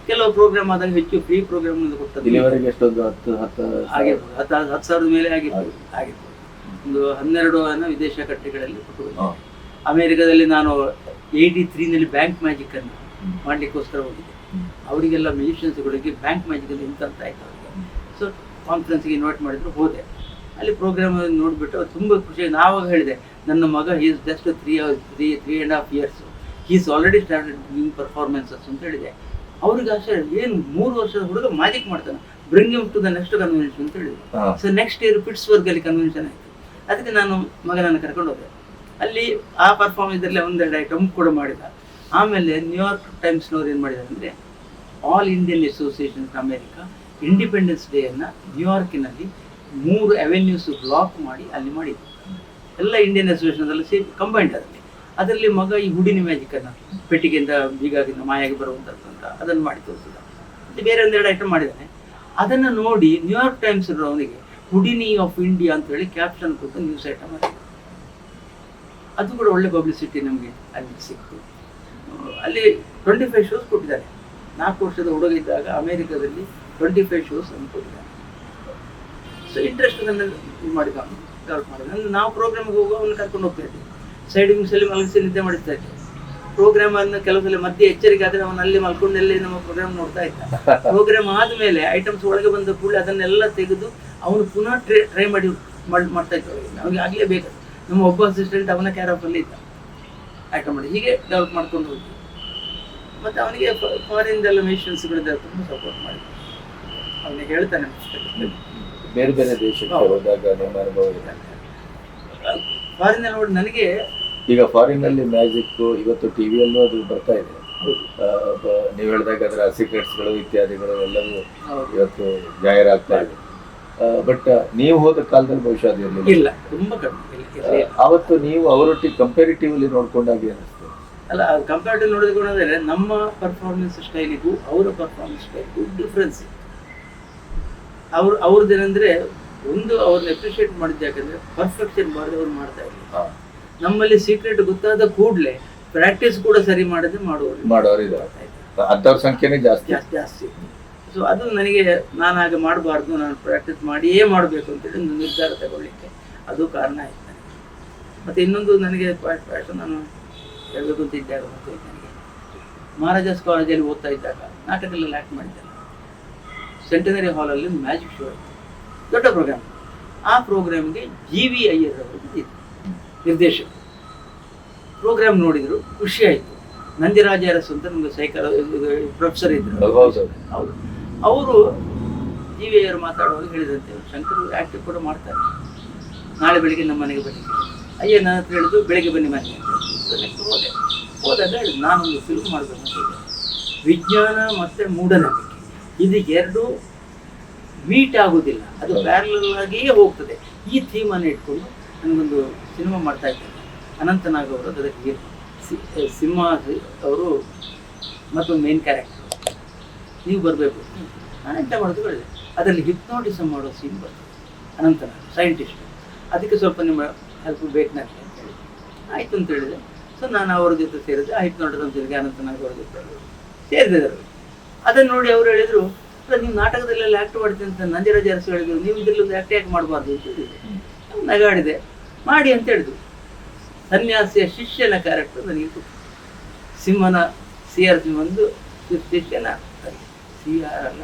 ಕೆಲವು ಪ್ರೋಗ್ರಾಮ್ ಆದಾಗ ಹೆಚ್ಚು ಫ್ರೀ ಪ್ರೋಗ್ರಾಮ್ ಕೊಟ್ಟದ್ದು ಇಲ್ಲಿವರೆಗೆ ಎಷ್ಟೊಂದು 10,000 ಆಗಿರ್ಬೋದು ಮೇಲೆ ಆಗಿರ್ಬೋದು. ಒಂದು 12 ವಿದೇಶ ಕಟ್ಟೆಗಳಲ್ಲಿ ಕೊಟ್ಟು, ಅಮೇರಿಕಾದಲ್ಲಿ ನಾನು 83ನಲ್ಲಿ ಬ್ಯಾಂಕ್ ಮ್ಯಾಜಿಕ್ ಅನ್ನು ಮಾಡ್ಲಿಕ್ಕೋಸ್ಕರ ಹೋಗಿದ್ದೆ. ಅವರಿಗೆಲ್ಲ ಮ್ಯೂಸಿಷಿಯನ್ಸ್ಗಳಿಗೆ ಬ್ಯಾಂಕ್ ಮ್ಯಾಜಿಕ್ ಅಂತ ಎಂತ ಆಯ್ತು ಅವರಿಗೆ. ಸೊ ಕಾನ್ಫರೆನ್ಸ್ಗೆ ಇನ್ವೈಟ್ ಮಾಡಿದ್ರು, ಹೋದೆ. ಅಲ್ಲಿ ಪ್ರೋಗ್ರಾಮ್ ನೋಡಿಬಿಟ್ಟು ಅದು ತುಂಬ ಖುಷಿ. ನಾವಾಗ ಹೇಳಿದೆ, ನನ್ನ ಮಗ is just 3.5 years, is already started giving performances ಅಂತ ಹೇಳಿದೆ. ಅವ್ರಿಗೆ ಆಶ್ಚರ್ಯ, ಏನು 3 ವರ್ಷದ ಹುಡುಗ ಮ್ಯಾಜಿಕ್ ಮಾಡ್ತಾನೆ, bring him to the next convention ಅಂತ ಹೇಳಿದ್ರು. ಸೊ ನೆಕ್ಸ್ಟ್ ಇಯರ್ ಪಿಟ್ಸ್ಬರ್ಗಲ್ಲಿ ಕನ್ವೆನ್ಷನ್ ಆಯಿತು. ಅದಕ್ಕೆ ನಾನು ಮಗನನ್ನು ಕರ್ಕೊಂಡು ಹೋದೆ. ಅಲ್ಲಿ ಆ ಪರ್ಫಾರ್ಮೆನ್ಸಲ್ಲಿ ಒಂದೆರಡು ಐಟಮ್ ಕೂಡ ಮಾಡಿದ. ಆಮೇಲೆ ನ್ಯೂಯಾರ್ಕ್ ಟೈಮ್ಸ್ನವ್ರು ಏನು ಮಾಡಿದ್ದಾರೆ ಅಂದರೆ, all Indian association America independence ಡೇಯನ್ನು ನ್ಯೂಯಾರ್ಕಿನಲ್ಲಿ 3 ಅವೆನ್ಯೂಸ್ ಬ್ಲಾಕ್ ಮಾಡಿ ಅಲ್ಲಿ ಮಾಡಿದ್ರು. ಎಲ್ಲ ಇಂಡಿಯನ್ ಅಸೋಸಿಯೇಷನ್ದೆಲ್ಲ ಸೇರಿ ಕಂಬೈಂಡ್. ಅದರಲ್ಲಿ ಮಗ ಈ ಹುಡಿನಿ ಮ್ಯಾಜಿಕನ್ನು, ಪೆಟ್ಟಿಗೆಯಿಂದ ಬೀಗಾಗಿಂದ ಮಾಯಾಗಿ ಬರುವಂಥದ್ದು ಅಂತ ಅದನ್ನು ಮಾಡಿ ತೋರಿಸಿದ. ಮತ್ತು ಬೇರೆ ಒಂದೆರಡು ಐಟಮ್ ಮಾಡಿದ್ದಾನೆ. ಅದನ್ನು ನೋಡಿ ನ್ಯೂಯಾರ್ಕ್ ಟೈಮ್ಸ್ ಅವನಿಗೆ ಹುಡಿನಿ ಆಫ್ ಇಂಡಿಯಾ ಅಂತ ಹೇಳಿ ಕ್ಯಾಪ್ಷನ್ ಕೊಟ್ಟು ನ್ಯೂಸ್ ಐಟಮ್ ಆಗಿದೆ. ಅದು ಕೂಡ ಒಳ್ಳೆ ಪಬ್ಲಿಸಿಟಿ ನಮಗೆ ಅಲ್ಲಿ ಸಿಕ್ತು. ಅಲ್ಲಿ 25 shows ಕೊಟ್ಟಿದ್ದಾರೆ. 4 ವರ್ಷದ ಹುಡುಗ ಇದ್ದಾಗ ಅಮೇರಿಕಾದಲ್ಲಿ 25 shows ಅನ್ನು ಕೊಟ್ಟಿದ್ದಾರೆ. ಸೊ ಇಂಟ್ರೆಸ್ಟ್ ಅದನ್ನು ಇದು ಮಾಡಿದ ಡೆವಲಪ್ ಮಾಡಿದ. ನಾವು ಪ್ರೋಗ್ರಾಮ್ಗೆ ಹೋಗುವ ಅವನ್ನ ಕರ್ಕೊಂಡು ಹೋಗ್ತಾ ಇದ್ದೀವಿ. ಸೈಡ್ ವಿಂಗ್ಸಲ್ಲಿ ಮಲಗಿಸಿ ನಿದ್ದೆ ಮಾಡಿಸ್ತಾ ಇದ್ದೆ. ಪ್ರೋಗ್ರಾಮನ್ನು ಕೆಲವು ಸಲ ಮಧ್ಯೆ ಎಚ್ಚರಿಕೆ ಆದರೆ ಅವನು ಅಲ್ಲಿ ಮಲ್ಕೊಂಡಲ್ಲಿ ನಮ್ಮ ಪ್ರೋಗ್ರಾಮ್ ನೋಡ್ತಾ ಇದ್ದ. ಪ್ರೋಗ್ರಾಮ್ ಆದಮೇಲೆ ಐಟಮ್ಸ್ ಒಳಗೆ ಬಂದ ಕೂಡಲೇ ಅದನ್ನೆಲ್ಲ ತೆಗೆದು ಅವನು ಪುನಃ ಟ್ರೈ ಮಾಡ್ತಾ ಇದ್ದ. ಅವನಿಗೆ ಆಗಲೇಬೇಕು. ನಮ್ಮ ಒಬ್ಬ ಅಸಿಸ್ಟೆಂಟ್ ಅವನ ಕ್ಯಾರಫಲ್ಲಿ ಇದ್ದ, ಐಟಮ್ ಮಾಡಿ ಹೀಗೆ ಡೆವಲಪ್ ಮಾಡ್ಕೊಂಡು ಹೋಗಿ. ಮತ್ತು ಅವನಿಗೆ ಫಾರಿನ್ದೆಲ್ಲ ಮ್ಯೂಸಿಷಿಯನ್ಸ್ಗಳಿಂದ ತುಂಬ ಸಪೋರ್ಟ್ ಮಾಡಿದ್ದೆ. ಅವನಿಗೆ ಹೇಳ್ತಾನೆ, ಬೇರೆ ಬೇರೆ ದೇಶಕ್ಕೆ ಹೋದಾಗ ನಿಮ್ಮ ಅನುಭವ ಇದೆ? ಫಾರಿನಲ್ಲಿ ನೋಡಿ ನನಗೆ ಈಗ ಫಾರಿನಲ್ಲಿ ಮ್ಯಾಜಿಕ್ ಇವತ್ತು ಟಿವಿಯಲ್ಲೂ ಅದು ಬರ್ತಾ ಇದೆ. ನೀವು ಹೇಳಿದಾಗ ಅದರ ಸೀಕ್ರೆಟ್ಸ್ಗಳು ಇತ್ಯಾದಿಗಳು ಎಲ್ಲವೂ ಹೌದು. ಇವತ್ತು ಜಾಹೀರಾಗ್ತಾ ಇದೆ. ಬಟ್ ನೀವು ಹೋದ ಕಾಲದಲ್ಲಿ ಬಹುಶಃ ಅದು ಇರಲಿಲ್ಲ. ಇಲ್ಲ, ತುಂಬಾ ಕಡಿಮೆ ಇಲ್ಲ. ಅವತ್ತು ನೀವು ಅವರೊಟ್ಟಿಗೆ ಕಂಪೇರಿಟಿವ್ಲಿ ನೋಡ್ಕೊಂಡಾಗ ಏನಿಸ್ತದೆ? ಅಲ್ಲ, ಅದು ಕಂಪೇರಿಟಿವ್ ನೋಡಿದ್ರೆ ನಮ್ಮ ಪರ್ಫಾರ್ಮೆನ್ಸ್ ಸ್ಟೈಲಿಗೂ ಅವರ ಪರ್ಫಾರ್ಮೆನ್ಸ್ ಸ್ಟೈಲಿಗೂ ಡಿಫ್ರೆನ್ಸ್ ಇದೆ. ಅವ್ರದ್ದೇನೆಂದ್ರೆ ಒಂದು ಅವ್ರನ್ನ ಅಪ್ರಿಷಿಯೇಟ್ ಮಾಡಿದ್ದು ಯಾಕಂದ್ರೆ ಪರ್ಫೆಕ್ಷನ್ ಬಾರದೆ ಅವ್ರು ಮಾಡ್ತಾ ಇದ್ರು. ನಮ್ಮಲ್ಲಿ ಸೀಕ್ರೆಟ್ ಗೊತ್ತಾದ ಕೂಡಲೇ ಪ್ರಾಕ್ಟೀಸ್ ಕೂಡ ಸರಿ ಮಾಡದೆ ಮಾಡೋರು ಅಂಥವ್ರ ಸಂಖ್ಯೆನೇ ಜಾಸ್ತಿ. ಸೊ ಅದು ನನಗೆ ನಾನು ಹಾಗೆ ಮಾಡಬಾರ್ದು, ನಾನು ಪ್ರಾಕ್ಟೀಸ್ ಮಾಡಿಯೇ ಮಾಡಬೇಕು ಅಂತೇಳಿ ಒಂದು ನಿರ್ಧಾರ ತಗೊಳ್ಳಿಕ್ಕೆ ಅದು ಕಾರಣ ಆಯ್ತು ನನಗೆ. ಮತ್ತು ಇನ್ನೊಂದು ನನಗೆ ಪ್ಯಾಷನ್, ನಾನು ಹೇಳಬೇಕು ಅಂತ ಇದ್ದಾಗ ನನಗೆ ಮಹಾರಾಜಾಸ್ ಕಾಲೇಜಲ್ಲಿ ಓದ್ತಾ ಇದ್ದಾಗ ನಾಟಕದಲ್ಲಿ ಆ್ಯಕ್ಟ್ ಮಾಡಿದ್ದೆ. ಸೆಂಟನರಿ ಹಾಲಲ್ಲಿ ಒಂದು ಮ್ಯಾಜಿಕ್ ಶೋ ಇತ್ತು, ದೊಡ್ಡ ಪ್ರೋಗ್ರಾಮ್. ಆ ಪ್ರೋಗ್ರಾಮ್ಗೆ GV ಅಯ್ಯರ್ ಅವರು ನಿರ್ದೇಶಕ. ಪ್ರೋಗ್ರಾಮ್ ನೋಡಿದ್ರು, ಖುಷಿ ಆಯಿತು. ನಂದಿರಾಜ ಅರಸು ಅಂತ ನಮಗೆ ಪ್ರೊಫೆಸರ್ ಇದ್ರು. ಹೌದು, ಅವರು GV ಅಯ್ಯರ್ ಮಾತಾಡುವಾಗ ಹೇಳಿದಂತೆ, ಶಂಕರ್ ಆ್ಯಕ್ಟಿಂಗ್ ಕೂಡ ಮಾಡ್ತಾರೆ, ನಾಳೆ ಬೆಳಿಗ್ಗೆ ನಮ್ಮ ಮನೆಗೆ ಬನ್ನಿ. ಅಯ್ಯ ನನ್ನ ಹತ್ರ ಹೇಳಿದ್ರು, ಬೆಳಿಗ್ಗೆ ಬನ್ನಿ ಮನೆಗೆ ಅಂತ. ಹೋದಾಗ ಹೇಳಿದ್ರು, ನಾನೊಂದು ಫಿಲ್ಮ್ ಮಾಡಬೇಕು ಅಂತ ಇದೆ. ವಿಜ್ಞಾನ ಮತ್ತು ಮೂಢನಂಬಿಕೆ ಇದು ಎರಡು ಮೀಟ್ ಆಗೋದಿಲ್ಲ, ಅದು ಪ್ಯಾರಲಲ್ ಆಗಿಯೇ ಹೋಗ್ತದೆ. ಈ ಥೀಮನ್ನು ಇಟ್ಕೊಂಡು ನನಗೊಂದು ಸಿನಿಮಾ ಮಾಡ್ತಾ ಇದ್ದೇನೆ. ಅನಂತನಾಗ್ ಅವರು ಅದಕ್ಕೆ ಸಿಂಹ ಅವರು ಮತ್ತೊಂದು ಮೇನ್ ಕ್ಯಾರೆಕ್ಟರ್, ನೀವು ಬರಬೇಕು. ನಾನು ಎಂತ ಮಾಡೋದು ಹೇಳಿದೆ, ಅದರಲ್ಲಿ ಹಿಪ್ನೋಟಿಸಮ್ ಮಾಡೋ ಸೀನ್ ಬರ್ತದೆ. ಅನಂತನಾಗ್ ಸೈಂಟಿಸ್ಟ್, ಅದಕ್ಕೆ ಸ್ವಲ್ಪ ನಿಮ್ಮ ಹೆಲ್ಪ್ ಬೇಕು ನನಗೆ ಅಂತ ಹೇಳಿ. ಆಯಿತು ಅಂತ ಹೇಳಿದೆ. ಸೊ ನಾನು ಅವ್ರ ಜೊತೆ ಸೇರಿದೆ. ಆ ಹಿಪ್ನೋಟಿಸಮ್ ಜೊತೆಗೆ ಅನಂತನಾಗ್ ಅವ್ರ ಜೊತೆ ಸೇರಿದೆ. ಅದನ್ನು ನೋಡಿ ಅವರು ಹೇಳಿದರು, ನೀವು ನಾಟಕದಲ್ಲೆಲ್ಲ ಆ್ಯಕ್ಟ್ ಮಾಡ್ತೀನಿ ಅಂತ ನಂದಿರಾಜ ಅರಸು ಹೇಳಿದ್ರು, ನೀವು ಇದರಲ್ಲಿ ಒಂದು ಆ್ಯಕ್ಟ್ ಯಾಕೆ ಮಾಡಬಾರ್ದು ಅಂತ ಹೇಳಿದೆ. ನಗಾಡಿದೆ, ಮಾಡಿ ಅಂತ ಹೇಳಿದ್ರು. ಸನ್ಯಾಸಿಯ ಶಿಷ್ಯನ ಕ್ಯಾರೆಕ್ಟರ್ ನನಗೆ ಕೊಟ್ಟು, ಸಿಂಹನ CR ಸಿಂಹಂದು ಶಿಷ್ಯನ CR ಅಲ್ಲ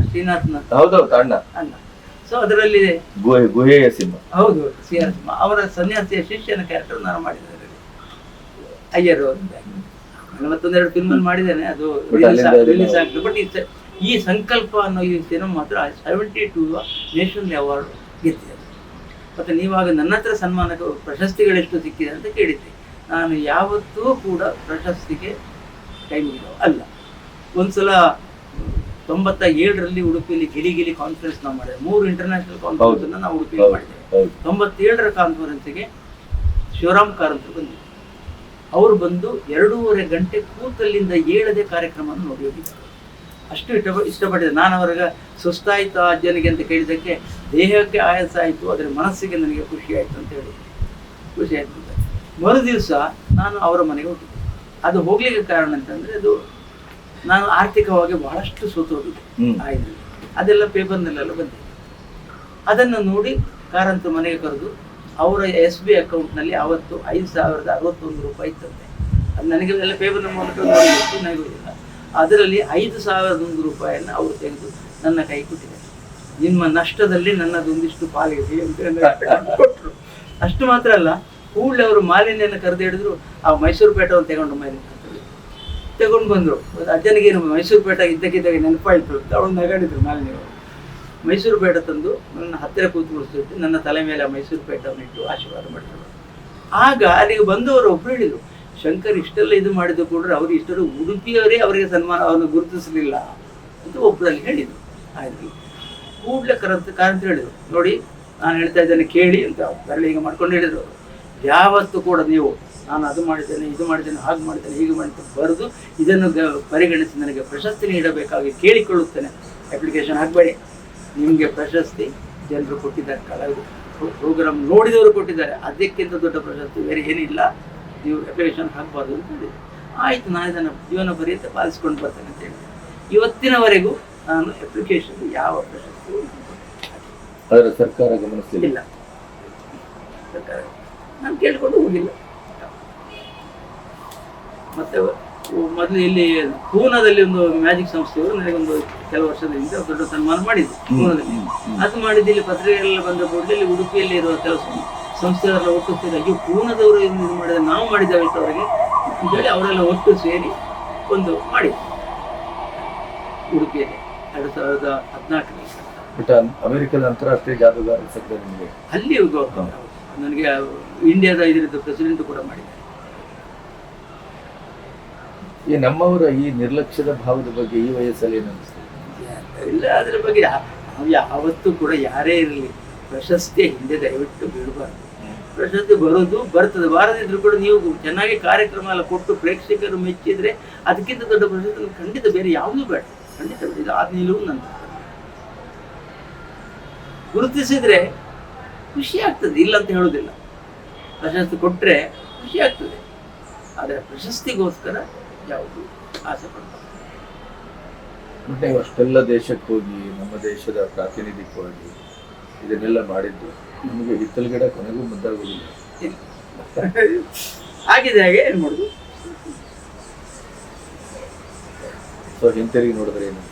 ಶ್ರೀನಾಥ್ನ ಅಣ್ಣ. ಸೊ ಅದರಲ್ಲಿ ಗುಹೆಯ ಸಿಂಹ, ಹೌದು, CR ಸಿಂಹ ಅವರ ಸನ್ಯಾಸಿಯ ಶಿಷ್ಯನ ಕ್ಯಾರೆಕ್ಟರ್ ನಾನು ಮಾಡಿದ್ದೇನೆ. ಅಯ್ಯರ್ ಮತ್ತೊಂದೆರಡು ಫಿಲ್ಮಲ್ಲಿ ಮಾಡಿದ್ದೇನೆ, ಅದು ರಿಲೀಸ್ ಆಗ್ತದೆ. ಬಟ್ ಈ ಸಂಕಲ್ಪ ಅನ್ನೋ ಈ ಸಿನಿಮಾ ಮಾತ್ರ 72 ನ್ಯಾಷನಲ್ ಅವಾರ್ಡ್ ಗೆದ್ದಿದೆ. ಮತ್ತು ನೀವಾಗ ನನ್ನ ಹತ್ರ ಸನ್ಮಾನ ಪ್ರಶಸ್ತಿಗಳೆಷ್ಟು ಸಿಕ್ಕಿದೆ ಅಂತ ಕೇಳಿದ್ದೆ. ನಾನು ಯಾವತ್ತೂ ಕೂಡ ಪ್ರಶಸ್ತಿಗೆ ಕೈ ಮುಗಿದವ ಅಲ್ಲ. ಒಂದ್ಸಲ 97ರಲ್ಲಿ ಉಡುಪಿಯಲ್ಲಿ ಗಿಲಿ ಕಾನ್ಫರೆನ್ಸ್ ನಾವು ಮಾಡಿದೆ. 3 ಇಂಟರ್ನ್ಯಾಷನಲ್ ಕಾನ್ಫರೆನ್ಸ್ ನಾವು ಉಡುಪಿಯಲ್ಲಿ ಮಾಡಿದ್ದೇವೆ. 97ರ ಕಾನ್ಫರೆನ್ಸ್ಗೆ ಶಿವರಾಮ್ ಕಾರಂತರು ಬಂದಿದ್ದರು. ಅವರು ಬಂದು 2.5 ಗಂಟೆ ಕೂತಲ್ಲಿಂದ ಏಳದೆ ಕಾರ್ಯಕ್ರಮವನ್ನು ನೋಡಿ ಹೋಗಿದ್ದಾರೆ. ಅಷ್ಟು ಇಷ್ಟಪಟ್ಟಿದೆ. ನಾನು ಅವರಿಗೆ ಸುಸ್ತಾಯಿತು ಅಜ್ಜನಿಗೆ ಅಂತ ಕೇಳಿದ್ದಕ್ಕೆ, ದೇಹಕ್ಕೆ ಆಯಾಸ ಆಯಿತು, ಆದರೆ ಮನಸ್ಸಿಗೆ ನನಗೆ ಖುಷಿ ಆಯಿತು ಅಂತ ಹೇಳಿ ಖುಷಿ ಆಯಿತು ಅಂತ. ಮರು ದಿವಸ ನಾನು ಅವರ ಮನೆಗೆ ಹೋಗಿದ್ದೆ. ಅದು ಹೋಗ್ಲಿಕ್ಕೆ ಕಾರಣ ಅಂತಂದರೆ, ಅದು ನಾನು ಆರ್ಥಿಕವಾಗಿ ಬಹಳಷ್ಟು ಸೋತು ಹೋಗಿದ್ದೆ ಆಯಿತು. ಅದೆಲ್ಲ ಪೇಪರ್ನಲ್ಲೆಲ್ಲ ಬಂದಿದೆ. ಅದನ್ನು ನೋಡಿ ಕಾರಂತ ಮನೆಗೆ ಕರೆದು ಅವರ SB ಅಕೌಂಟ್ನಲ್ಲಿ ಆವತ್ತು 5,061 ರೂಪಾಯಿ ಇತ್ತಂತೆ. ಅದು ನನಗೆ ಎಲ್ಲ ಪೇಪರ್ನ ಮೂಲಕ ನೋಡಿದ್ದು ನನಗೆ ಗೊತ್ತಿಲ್ಲ. ಅದರಲ್ಲಿ 5,001 ರೂಪಾಯಿಯನ್ನು ಅವರು ತೆಗೆದು ನನ್ನ ಕೈ ಕೊಟ್ಟಿದ್ದಾರೆ. ನಿಮ್ಮ ನಷ್ಟದಲ್ಲಿ ನನ್ನದೊಂದಿಷ್ಟು ಪಾಲಿಗೆ ಅಂತ ಕೊಟ್ಟರು. ಅಷ್ಟು ಮಾತ್ರ ಅಲ್ಲ, ಕೂಡಲೇ ಅವರು ಮಾಲಿನ್ಯನ ಕರೆದು ಹಿಡಿದ್ರು. ಆ ಮೈಸೂರು ಪೇಟವನ್ನು ತಗೊಂಡು ಬಂದರು. ಅಜ್ಜನಿಗೆ ಮೈಸೂರು ಪೇಟ ಇದ್ದಕ್ಕಿದ್ದಾಗ ನೆನಪಾಯಿತು. ಅವಳು ನಗಾಡಿದ್ರು ಮಾಲಿನ್ಯವರು. ಮೈಸೂರು ಪೇಟ ತಂದು ನನ್ನ ಹತ್ತಿರ ಕೂತ್ಕೊಳಿಸ್ಬಿಟ್ಟು ನನ್ನ ತಲೆ ಮೇಲೆ ಆ ಮೈಸೂರು ಪೇಟವನ್ನು ಇಟ್ಟು ಆಶೀರ್ವಾದ ಮಾಡಿದ್ರು. ಆಗ ಅಲ್ಲಿಗೆ ಬಂದವರು ಒಬ್ಬರು ಹೇಳಿದರು, ಶಂಕರ್ ಇಷ್ಟೆಲ್ಲ ಇದು ಮಾಡಿದ್ದು ಕೂಡ ಅವರು ಇಷ್ಟರು ಉಡುಪಿಯವರೇ ಅವರಿಗೆ ಸನ್ಮಾನವನ್ನು ಗುರುತಿಸಲಿಲ್ಲ ಅಂತ ಒಬ್ಬರಲ್ಲಿ ಹೇಳಿದರು. ಆಯ್ತು, ಕೂಡಲೇ ಕಾರಂತ ಹೇಳಿದರು, ನೋಡಿ ನಾನು ಹೇಳ್ತಾ ಇದ್ದೇನೆ ಕೇಳಿ ಅಂತ ಬರಲಿ ಈಗ ಮಾಡ್ಕೊಂಡು ಹೇಳಿದರು. ಯಾವತ್ತೂ ಕೂಡ ನೀವು ನಾನು ಅದು ಮಾಡಿದ್ದೇನೆ, ಇದು ಮಾಡಿದ್ದೇನೆ, ಹಾಗೆ ಮಾಡಿದ್ದೇನೆ, ಹೀಗೆ ಮಾಡಿದ್ದೇನೆ ಬರೆದು ಇದನ್ನು ಪರಿಗಣಿಸಿ ನನಗೆ ಪ್ರಶಸ್ತಿ ನೀಡಬೇಕಾಗಿ ಕೇಳಿಕೊಳ್ಳುತ್ತೇನೆ. ಅಪ್ಲಿಕೇಶನ್ ಹಾಕಬೇಡಿ, ನಿಮಗೆ ಪ್ರಶಸ್ತಿ ಜನರು ಕೊಟ್ಟಿದ್ದಾರೆ, ಕಲಾವಿದರು ಪ್ರೋಗ್ರಾಮ್ ನೋಡಿದವರು ಕೊಟ್ಟಿದ್ದಾರೆ, ಅದಕ್ಕಿಂತ ದೊಡ್ಡ ಪ್ರಶಸ್ತಿ ಬೇರೆ ಏನಿಲ್ಲ, ನೀವು ಅಪ್ಲಿಕೇಶನ್ ಹಾಕಬಾರ್ದು ಅಂತ ಹೇಳಿದೆ. ಆಯಿತು, ನಾನು ಇದನ್ನು ಜೀವನ ಪರ್ಯಂತ ಪಾಲಿಸ್ಕೊಂಡು ಬರ್ತೇನೆ ಅಂತ ಹೇಳಿ ಇವತ್ತಿನವರೆಗೂ ನಾನು ಅಪ್ಲಿಕೇಶನ್ ಯಾವ ಪ್ರಶಸ್ತಿ ಅದರ ಸರ್ಕಾರ ಗಮನಿಸಲಿಲ್ಲ. ಸರ್ಕಾರ ನಾನು ಕೇಳಿಕೊಂಡು ಹೋಗಿಲ್ಲ. ಮತ್ತೆ ಮೊದಲು ಇಲ್ಲಿ ಪೂನಾದಲ್ಲಿ ಒಂದು ಮ್ಯಾಜಿಕ್ ಸಂಸ್ಥೆಯವರು ನನಗೊಂದು ಕೆಲವು ವರ್ಷದ ಹಿಂದೆ ದೊಡ್ಡ ಸನ್ಮಾನ ಮಾಡಿದ್ರು ಪೂನಾದಲ್ಲಿ. ಅದು ಮಾಡಿದ್ದು ಇಲ್ಲಿ ಪತ್ರಿಕೆಲ್ಲ ಬಂದ ಕೂಡಲೇ ಇಲ್ಲಿ ಉಡುಪಿಯಲ್ಲಿ ಇರುವ ಕೆಲವು ಸಂಸ್ಥೆಯವರೆಲ್ಲ ಒಟ್ಟು ಸೇರಿ, ಅಯ್ಯೋ ಪೂನಾದವರು ಇದು ಮಾಡಿದ್ರೆ ನಾವು ಮಾಡಿದ್ದೇವೆ ಅವರಿಗೆ ಅಂತೇಳಿ ಅವರೆಲ್ಲ ಒಟ್ಟು ಸೇರಿ ಒಂದು ಮಾಡಿದ್ರು ಉಡುಪಿಯಲ್ಲಿ 2014ರಲ್ಲಿ. ಬಟ್ ಅಮೆರಿಕದ ಅಂತಾರಾಷ್ಟ್ರೀಯ ಜಾದೂಗಾರ ಸಂಘ ನಿಮಗೆ ಅಲ್ಲಿ ನನಗೆ ಇಂಡಿಯಾದ ಇದರದ್ದು ಪ್ರೆಸಿಡೆಂಟ್ ಕೂಡ ಮಾಡಿದ್ದಾರೆ. ಈ ನಮ್ಮವರ ಈ ನಿರ್ಲಕ್ಷ್ಯದ ಭಾವದ ಬಗ್ಗೆ ಈ ವಯಸ್ಸಲ್ಲಿ ಏನು ಅನಿಸ್ತದೆ? ಇಲ್ಲ, ಅದ್ರ ಬಗ್ಗೆ ನಾವು ಯಾವತ್ತೂ ಕೂಡ ಯಾರೇ ಇರಲಿ ಪ್ರಶಸ್ತಿಯ ಹಿಂದೆ ದಯವಿಟ್ಟು ಬೀಳಬಾರ್ದು. ಪ್ರಶಸ್ತಿ ಬರೋದು ಬರ್ತದೆ, ಬಾರದಿದ್ರು ಕೂಡ ನೀವು ಚೆನ್ನಾಗಿ ಕಾರ್ಯಕ್ರಮ ಎಲ್ಲ ಕೊಟ್ಟು ಪ್ರೇಕ್ಷಕರು ಮೆಚ್ಚಿದ್ರೆ ಅದಕ್ಕಿಂತ ದೊಡ್ಡ ಪ್ರಶಸ್ತಿ ಖಂಡಿತ ಬೇರೆ ಯಾವುದೂ ಬೇಡ. ಖಂಡಿತ ಬೇಡ. ಇದು ಆದ ನಿಲುವು ನನ್ನ ಗುರುತಿಸಿದ್ರೆ ಖುಷಿ ಆಗ್ತದೆ, ಇಲ್ಲ ಅಂತ ಹೇಳೋದಿಲ್ಲ. ಪ್ರಶಸ್ತಿ ಕೊಟ್ಟರೆ ಖುಷಿ ಆಗ್ತದೆ, ಆದರೆ ಪ್ರಶಸ್ತಿಗೋಸ್ಕರ ಯಾವುದು ಆಸೆ ಪಡ್ತಾರೆ. ನೀವು ಅಷ್ಟೆಲ್ಲ ದೇಶಕ್ಕೆ ಹೋಗಿ ನಮ್ಮ ದೇಶದ ಪ್ರಾತಿನಿಧಿಕವಾಗಿ ಇದನ್ನೆಲ್ಲ ಮಾಡಿದ್ದು ನಿಮಗೆ ಹಿತ್ತಲಗಿಡ ಕೊನೆಗೂ ಮುದ್ದಾಗುವುದಿಲ್ಲ. ಆಗಿದೆ, ಹಾಗೆ ಏನು ಮಾಡೋದು. ಸೊ ಹಿಂತಿರುಗಿ ನೋಡಿದ್ರೆ ಏನು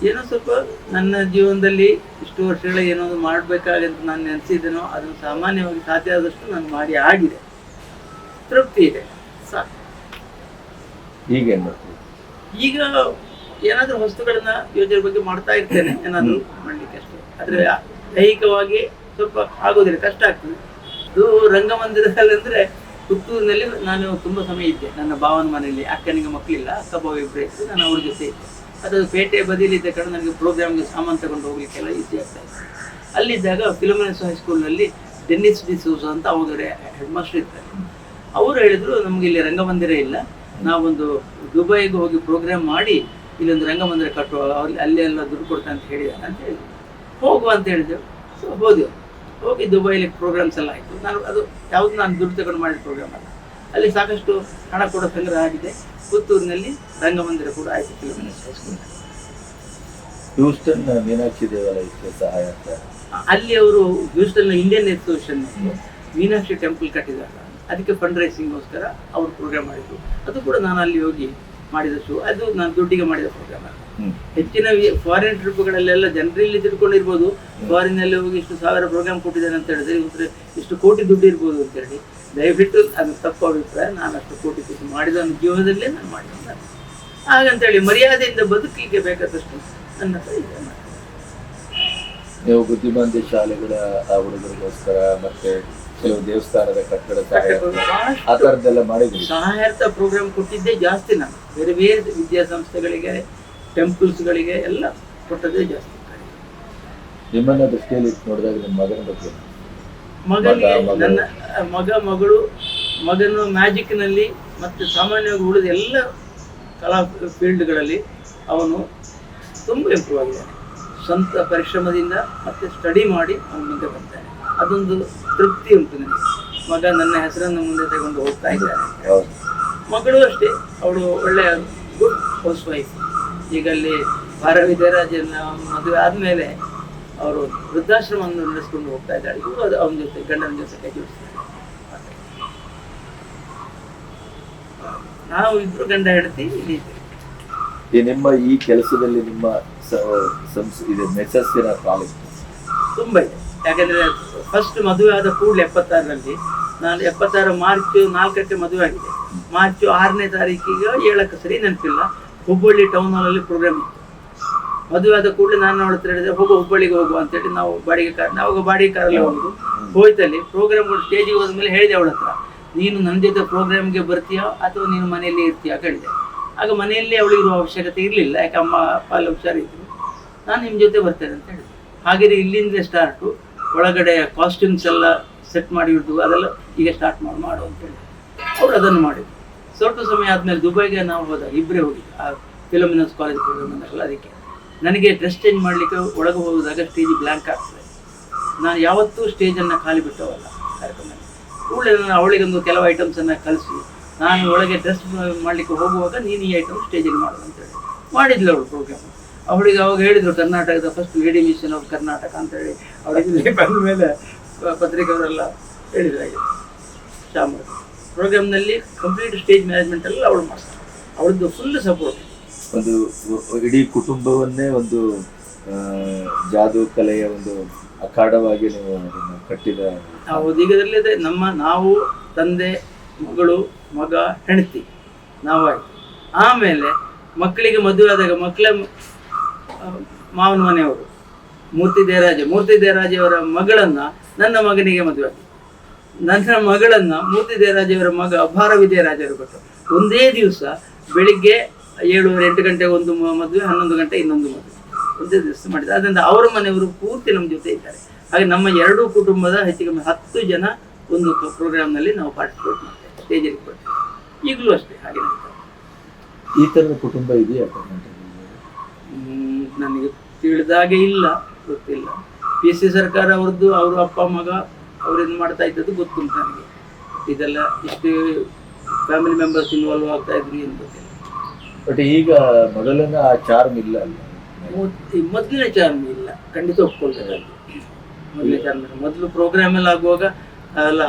ಏನೋ ಸ್ವಲ್ಪ ನನ್ನ ಜೀವನದಲ್ಲಿ ಇಷ್ಟು ವರ್ಷಗಳ ಏನೋ ಮಾಡಬೇಕಾಗಂತ ನಾನು ನೆನೆಸಿದ್ದೇನೋ ಅದನ್ನು ಸಾಮಾನ್ಯವಾಗಿ ಸಾಧ್ಯ ಆದಷ್ಟು ನಾನು ಮಾಡಿ ಆಗಿದೆ, ತೃಪ್ತಿ ಇದೆ, ಸಾಕು. ಈಗೇನು ಮಾಡ್ತೀವಿ? ಈಗ ಏನಾದರೂ ವಸ್ತುಗಳನ್ನ ಯೋಜನೆ ಬಗ್ಗೆ ಮಾಡ್ತಾ ಇರ್ತೇನೆ, ಏನಾದರೂ ಮಾಡ್ಲಿಕ್ಕೆ ಅಷ್ಟೇ. ಆದರೆ ದೈಹಿಕವಾಗಿ ಸ್ವಲ್ಪ ಆಗೋದಿಲ್ಲ, ಕಷ್ಟ ಆಗ್ತದೆ. ಅದು ರಂಗಮಂದಿರದಲ್ಲಿ ಅಂದರೆ ಪುತ್ತೂರಿನಲ್ಲಿ ನಾನು ತುಂಬ ಸಮಯ ಇದ್ದೆ. ನನ್ನ ಭಾವನ ಮನೆಯಲ್ಲಿ ಅಕ್ಕನಿಗೆ ಮಕ್ಕಳಿಲ್ಲ, ಅಕ್ಕ ಭಾವ ಇಬ್ಬರೇ ಇತ್ತು, ನಾನು ಅವ್ರ ಜೊತೆ ಇದ್ದೆ. ಅದು ಪೇಟೆ ಬದಿಯಲ್ಲಿದ್ದ ಕಾರಣ ನನಗೆ ಪ್ರೋಗ್ರಾಮ್ಗೆ ಸಾಮಾನು ತಗೊಂಡು ಹೋಗ್ಲಿಕ್ಕೆಲ್ಲ ಈಸಿ ಆಗ್ತಾ ಇತ್ತು. ಅಲ್ಲಿದ್ದಾಗ ಫಿಲೋಮಿನಸ್ ಹೈಸ್ಕೂಲ್ನಲ್ಲಿ ಡೆನ್ನಿಸ್ ಡಿಸೂಸ ಅಂತ ಅವರು ಹೆಡ್ ಮಾಸ್ಟರ್ ಇರ್ತಾರೆ. ಅವರು ಹೇಳಿದರು, ನಮಗೆ ಇಲ್ಲಿ ರಂಗಮಂದಿರ ಇಲ್ಲ, ನಾವೊಂದು ದುಬೈಗೆ ಹೋಗಿ ಪ್ರೋಗ್ರಾಮ್ ಮಾಡಿ ಇಲ್ಲೊಂದು ರಂಗಮಂದಿರ ಕಟ್ಟುವ, ಅಲ್ಲಿ ಎಲ್ಲ ದುಡ್ಡು ಕೊಡ್ತಾರೆ ಅಂತ ಹೇಳಿದಾರೆ ಅಂತ ಹೇಳಿದ್ರು. ಹೋಗುವ ಅಂತ ಹೇಳಿದೆವು. ಸೊ ಹೋದೆವು. ಹೋಗಿ ದುಬೈಲಿ ಪ್ರೋಗ್ರಾಮ್ಸ್ ಎಲ್ಲ ಆಯಿತು. ನಾನು ದುಡ್ಡು ತಗೊಂಡು ಮಾಡಿದ ಪ್ರೋಗ್ರಾಮ್ ಅಲ್ಲ. ಅಲ್ಲಿ ಸಾಕಷ್ಟು ಹಣ ಕೂಡ ಸಂಗ್ರಹ ಆಗಿದೆ. ಪುತ್ತೂರಿನಲ್ಲಿ ರಂಗಮಂದಿರ ಕೂಡ ಆಯಿತು ಫಿಲೋಮಿನಸ್ ಹೈಸ್ಕೂಲ್. ಹ್ಯೂಸ್ಟನ್ ಮೀನಾಕ್ಷಿ ದೇವಾಲಯಕ್ಕೆ ಸಹಾಯ ಆಗ್ತಾರೆ. ಅಲ್ಲಿ ಅವರು Houston Indian exhibition Meenakshi temple ಕಟ್ಟಿದಾಗ ಅದಕ್ಕೆ ಫಂಡ್ ರೈಸಿಂಗ್ಗೋಸ್ಕರ ಅವರು ಪ್ರೋಗ್ರಾಮ್ ಮಾಡಿದ್ರು. ಅದು ಕೂಡ ನಾನು ಅಲ್ಲಿ ಹೋಗಿ ಮಾಡಿದ ಶೋ. ಅದು ನಾನು ದುಡ್ಡಿಗೆ ಮಾಡಿದ ಪ್ರೋಗ್ರಾಮ್ ಅಲ್ಲ. ಹೆಚ್ಚಿನ ಫಾರಿನ್ ಟ್ರಿಪ್ಗಳಲ್ಲೆಲ್ಲ ಜನರಲ್ಲಿ ತಿಳ್ಕೊಂಡಿರ್ಬೋದು, ಫಾರಿನಲ್ಲಿ ಹೋಗಿ ಇಷ್ಟು ಸಾವಿರ ಪ್ರೋಗ್ರಾಮ್ ಕೊಟ್ಟಿದ್ದೇನೆ ಅಂತ ಹೇಳಿದ್ರೆ ಇವ್ರ ಇಷ್ಟು ಕೋಟಿ ದುಡ್ಡು ಇರ್ಬೋದು ಅಂತೇಳಿ. ದಯವಿಟ್ಟು ಅದು ತಪ್ಪು ಅಭಿಪ್ರಾಯ. ನಾನು ಅಷ್ಟು ಕೋಟಿ ದುಡ್ಡು ಮಾಡಿದ ಒಂದು ಜೀವನದಲ್ಲೇ ನಾನು ಮಾಡಿದ. ಹಾಗಂತೇಳಿ ಮರ್ಯಾದೆಯಿಂದ ಬದುಕಲಿಕ್ಕೆ ಬೇಕಾದಷ್ಟು ನನ್ನ ಹತ್ರ ಇದೆ. ನೀವು ಬುದ್ಧಿಮಾಂದ್ಯ ಶಾಲೆಗಳ ಆ ಹುಡುಗರಿಗೋಸ್ಕರ ಮತ್ತೆ ಕೆಲವು ದೇವಸ್ಥಾನದ ಕಟ್ಟಡ ಆ ಥರದ್ದೆಲ್ಲ ಮಾಡಿದ್ವಿ. ಸಹಾಯಾರ್ಥ ಪ್ರೋಗ್ರಾಮ್ ಕೊಟ್ಟಿದ್ದೇ ಜಾಸ್ತಿ. ನಾನು ಬೇರೆ ಬೇರೆ ವಿದ್ಯಾಸಂಸ್ಥೆಗಳಿಗೆ, ಟೆಂಪಲ್ಸ್ಗಳಿಗೆ ಎಲ್ಲ ಕೊಟ್ಟದ್ದೇ ಜಾಸ್ತಿ. ನಿಮ್ಮನ್ನ ದೃಷ್ಟಿಯಲ್ಲಿ ನೋಡಿದಾಗ ನಿಮ್ಮ ಮಗನ ಬಗ್ಗೆ? ಮಗನಿಗೆ ನನ್ನ ಮಗನು ಮ್ಯಾಜಿಕ್ನಲ್ಲಿ ಮತ್ತು ಸಾಮಾನ್ಯವಾಗಿ ಉಳಿದ ಎಲ್ಲ ಕಲಾ ಫೀಲ್ಡ್ಗಳಲ್ಲಿ ಅವನು ತುಂಬ ಇಂಪ್ರೂವ್ ಆಗಿದ್ದಾನೆ. ಸ್ವಂತ ಪರಿಶ್ರಮದಿಂದ ಮತ್ತು ಸ್ಟಡಿ ಮಾಡಿ ಅವನು ಮುಂದೆ ಬರ್ತಾನೆ. ಅದೊಂದು ತೃಪ್ತಿ ಉಂಟು ನನಗೆ. ಮಗ ನನ್ನ ಹೆಸರನ್ನು ಮುಂದೆ ತಗೊಂಡು ಹೋಗ್ತಾ ಇದ್ದಾನೆ. ಮಗಳು ಅಷ್ಟೇ, ಅವಳು ಒಳ್ಳೆಯ ಗುಡ್ ಹೌಸ್ ವೈಫ್. ಈಗ ಅಲ್ಲಿ ಭಾರವಿದ್ಯರಾಜನ ಮದುವೆ ಆದಮೇಲೆ ಅವರು ವೃದ್ಧಾಶ್ರಮವನ್ನು ನಡೆಸ್ಕೊಂಡು ಹೋಗ್ತಾ ಇದ್ದಾಳೆ. ಇವರು ಅದು ಅವನ ಜೊತೆ, ಗಂಡನ ಜೊತೆ ಕೈ ಜೋಡಿಸ್ತಾರೆ. ನಾವು ಇಬ್ಬರು ಗಂಡ ಹೆಂಡತಿ ಇಲ್ಲಿ ಇದ್ದೇವೆ. ನಿಮ್ಮ ಈ ಕೆಲಸದಲ್ಲಿ ನಿಮ್ಮ ಇದು ಮೆಸಸ್ಸಿನ ಕಾಲೇಜ್ ತುಂಬ ಇದೆ. ಯಾಕಂದರೆ ಫಸ್ಟ್ ಮದುವೆ ಆದ ಕೂಡಲೇ 76ರಲ್ಲಿ, ನಾನು 76 ಮಾರ್ಚ್ 4ಕ್ಕೆ ಮದುವೆ ಆಗಿದೆ. ಮಾರ್ಚ್ 6ನೇ ತಾರೀಕಿಗೆ 7ಕ್ಕೆ ಸರಿ ನೆನಪಿಲ್ಲ, ಹುಬ್ಬಳ್ಳಿ ಟೌನ್ ಹಾಲಲ್ಲಿ ಪ್ರೋಗ್ರಾಮ್ ಇತ್ತು. ಮದುವೆ ಆದ ಕೂಡಲೇ ನಾನು ಅವಳ ಹತ್ರ ಹೇಳಿದೆ, ಹುಬ್ಬಳ್ಳಿಗೆ ಹೋಗುವ ಅಂತೇಳಿ. ನಾವು ಬಾಡಿಗೆ ಕಾರಲ್ಲಿ ಹೋಗುದು. ಹೋಯ್ತಲ್ಲಿ ಪ್ರೋಗ್ರಾಮ್ಗಳು ಸ್ಟೇಜಿಗೆ ಹೋದ್ಮೇಲೆ ಹೇಳಿದೆ ಅವಳ ಹತ್ರ, ನೀನು ನನ್ನ ಜೊತೆ ಪ್ರೋಗ್ರಾಮ್ಗೆ ಬರ್ತೀಯಾ ಅಥವಾ ನೀನು ಮನೆಯಲ್ಲೇ ಇರ್ತೀಯಾ ಕೇಳಿದೆ. ಆಗ ಮನೆಯಲ್ಲೇ ಅವಳು ಇರುವ ಅವಶ್ಯಕತೆ ಇರಲಿಲ್ಲ, ಯಾಕೆ ಅಮ್ಮ ಅಪ್ಪ ಎಲ್ಲ ಹುಷಾರಿದ್ರು. ನಾನು ನಿಮ್ಮ ಜೊತೆ ಬರ್ತೇನೆ ಅಂತ ಹೇಳಿದೆ. ಹಾಗೆಯೇ ಇಲ್ಲಿಂದಲೇ ಸ್ಟಾರ್ಟು. ಒಳಗಡೆ ಕಾಸ್ಟ್ಯೂಮ್ಸ್ ಎಲ್ಲ ಸೆಟ್ ಮಾಡಿ ಇಡ್ದು, ಅದೆಲ್ಲ ಈಗ ಸ್ಟಾರ್ಟ್ ಮಾಡು ಅಂತೇಳಿ ಅವಳು ಅದನ್ನು ಮಾಡಿದ್ರು. ಸ್ವಲ್ಪ ಸಮಯ ಆದಮೇಲೆ ದುಬೈಗೆ ನಾವು ಹೋದಾಗ ಇಬ್ಬರೇ ಹೋಗಿದ್ದು, ಆ ಫಿಲೋಮಿನಸ್ ಕಾಲೇಜ್ ಪ್ರೋಗ್ರಾಮ್ ಅಂದಾಗಲ್ಲ. ಅದಕ್ಕೆ ನನಗೆ ಡ್ರೆಸ್ ಚೇಂಜ್ ಮಾಡಲಿಕ್ಕೆ ಒಳಗೆ ಹೋದಾಗ ಸ್ಟೇಜ್ ಬ್ಲ್ಯಾಂಕ್ ಆಗ್ತದೆ. ನಾನು ಯಾವತ್ತೂ ಸ್ಟೇಜನ್ನು ಖಾಲಿ ಬಿಟ್ಟವಲ್ಲ ಕಾರ್ಯಕ್ರಮದಲ್ಲಿ. ಕೂಡಲೇ ನಾನು ಅವಳಿಗೊಂದು ಕೆಲವು ಐಟಮ್ಸನ್ನು ಕಲಿಸಿ, ನಾನು ಒಳಗೆ ಡ್ರೆಸ್ ಮಾಡಲಿಕ್ಕೆ ಹೋಗುವಾಗ ನೀನು ಈ ಐಟಮ್ ಸ್ಟೇಜಲ್ಲಿ ಮಾಡೋದು ಅಂತೇಳಿ ಮಾಡಿದ್ಲು ಅವಳು ಪ್ರೋಗ್ರಾಮ್. ಅವಳಿಗೆ ಅವಾಗ ಹೇಳಿದರು, ಕರ್ನಾಟಕದ first lady mission of Karnataka ಅಂತೇಳಿ ಅವಳಿಗೆ ಬಂದ ಮೇಲೆ ಪತ್ರಿಕೆಯವರೆಲ್ಲ ಹೇಳಿದ್ರು. ಹಾಗೆ ಶಾಮರ್ ಪ್ರೋಗ್ರಾಮ್ನಲ್ಲಿ ಕಂಪ್ಲೀಟ್ ಸ್ಟೇಜ್ ಮ್ಯಾನೇಜ್ಮೆಂಟ್ ಎಲ್ಲ ಅವಳು ಮಾಡ್ತಾರೆ. ಅವಳದ್ದು ಫುಲ್ ಸಪೋರ್ಟ್. ಒಂದು ಇಡೀ ಕುಟುಂಬವನ್ನೇ ಒಂದು ಜಾದೂ ಕಲೆಯ ಒಂದು ಅಖಾಡವಾಗಿ ನೀವು ಅದನ್ನು ಕಟ್ಟಿದ. ಹೌದು, ಈಗ ಅದರಲ್ಲಿದೆ. ನಾವು ತಂದೆ, ಮಗಳು, ಮಗ, ಹೆಂಡತಿ ನಾವಾಯಿತು. ಆಮೇಲೆ ಮಕ್ಕಳಿಗೆ ಮದುವೆ ಆದಾಗ ಮಕ್ಕಳ ಮಾವನ ಮನೆಯವರು ಮೂರ್ತಿ ದೇರಾಜೆ ಅವರ ಮಗಳನ್ನು ನನ್ನ ಮಗನಿಗೆ ಮದುವೆ ಆಗಿದೆ. ನನ್ನ ಮಗಳನ್ನ ಮೂರ್ತಿ ದೇವರಾಜವರ ಮಗ ಭಾರ ವಿಜಯರಾಜರು ಕೊಟ್ಟರು. ಒಂದೇ ದಿವಸ ಬೆಳಿಗ್ಗೆ 7-8 ಗಂಟೆಗೆ ಒಂದು ಮದುವೆ, 11 ಗಂಟೆ ಇನ್ನೊಂದು ಮದುವೆ, ಒಂದೇ ದಿವಸ ಮಾಡಿದ್ದಾರೆ. ಅದರಿಂದ ಅವರ ಮನೆಯವರು ಪೂರ್ತಿ ನಮ್ಮ ಜೊತೆ ಇದ್ದಾರೆ. ಹಾಗೆ ನಮ್ಮ ಎರಡೂ ಕುಟುಂಬದ ಹೆಚ್ಚು ಕಮ್ಮಿ 10 ಜನ ಒಂದು ಪ್ರೋಗ್ರಾಮ್ನಲ್ಲಿ ನಾವು ಪಾರ್ಟಿಸಿಪೇಟ್ ಮಾಡ್ತೇವೆ, ಸ್ಟೇಜಲ್ಲಿ ಕೊಡ್ತೇವೆ. ಈಗಲೂ ಅಷ್ಟೇ ಹಾಗೆ ನಡೀತಾರೆ. ಈ ಥರದ ಕುಟುಂಬ ಇದೆಯಾ ನನಗೆ ತಿಳಿದಾಗೆ ಇಲ್ಲ, ಗೊತ್ತಿಲ್ಲ. PC ಸರ್ಕಾರ ಅವ್ರದ್ದು, ಅವರು ಅಪ್ಪ ಮಗ ಅವರೇನು ಮಾಡ್ತಾ ಇದ್ದದ್ದು ಗೊತ್ತುಂಟು ನನಗೆ. ಇದೆಲ್ಲ ಇಷ್ಟು ಫ್ಯಾಮಿಲಿ ಮೆಂಬರ್ಸ್ ಇನ್ವಾಲ್ವ್ ಆಗ್ತಾ ಇದ್ರು ಏನು ಗೊತ್ತಿಲ್ಲ. ಬಟ್ ಈಗ ಮೊದಲನ ಆ ಚಾರ್ಮ್ ಇಲ್ಲ ಅಲ್ಲ, ಮೊದಲನೇ ಚಾರ್ಮ್ ಇಲ್ಲ, ಖಂಡಿತ ಒಪ್ಕೊಳ್ತಾರೆ. ಮೊದಲನೇ ಚಾರ್ಮ್ ಇಲ್ಲ. ಮೊದಲು ಪ್ರೋಗ್ರಾಮ್ ಎಲ್ಲ ಆಗುವಾಗ ಎಲ್ಲ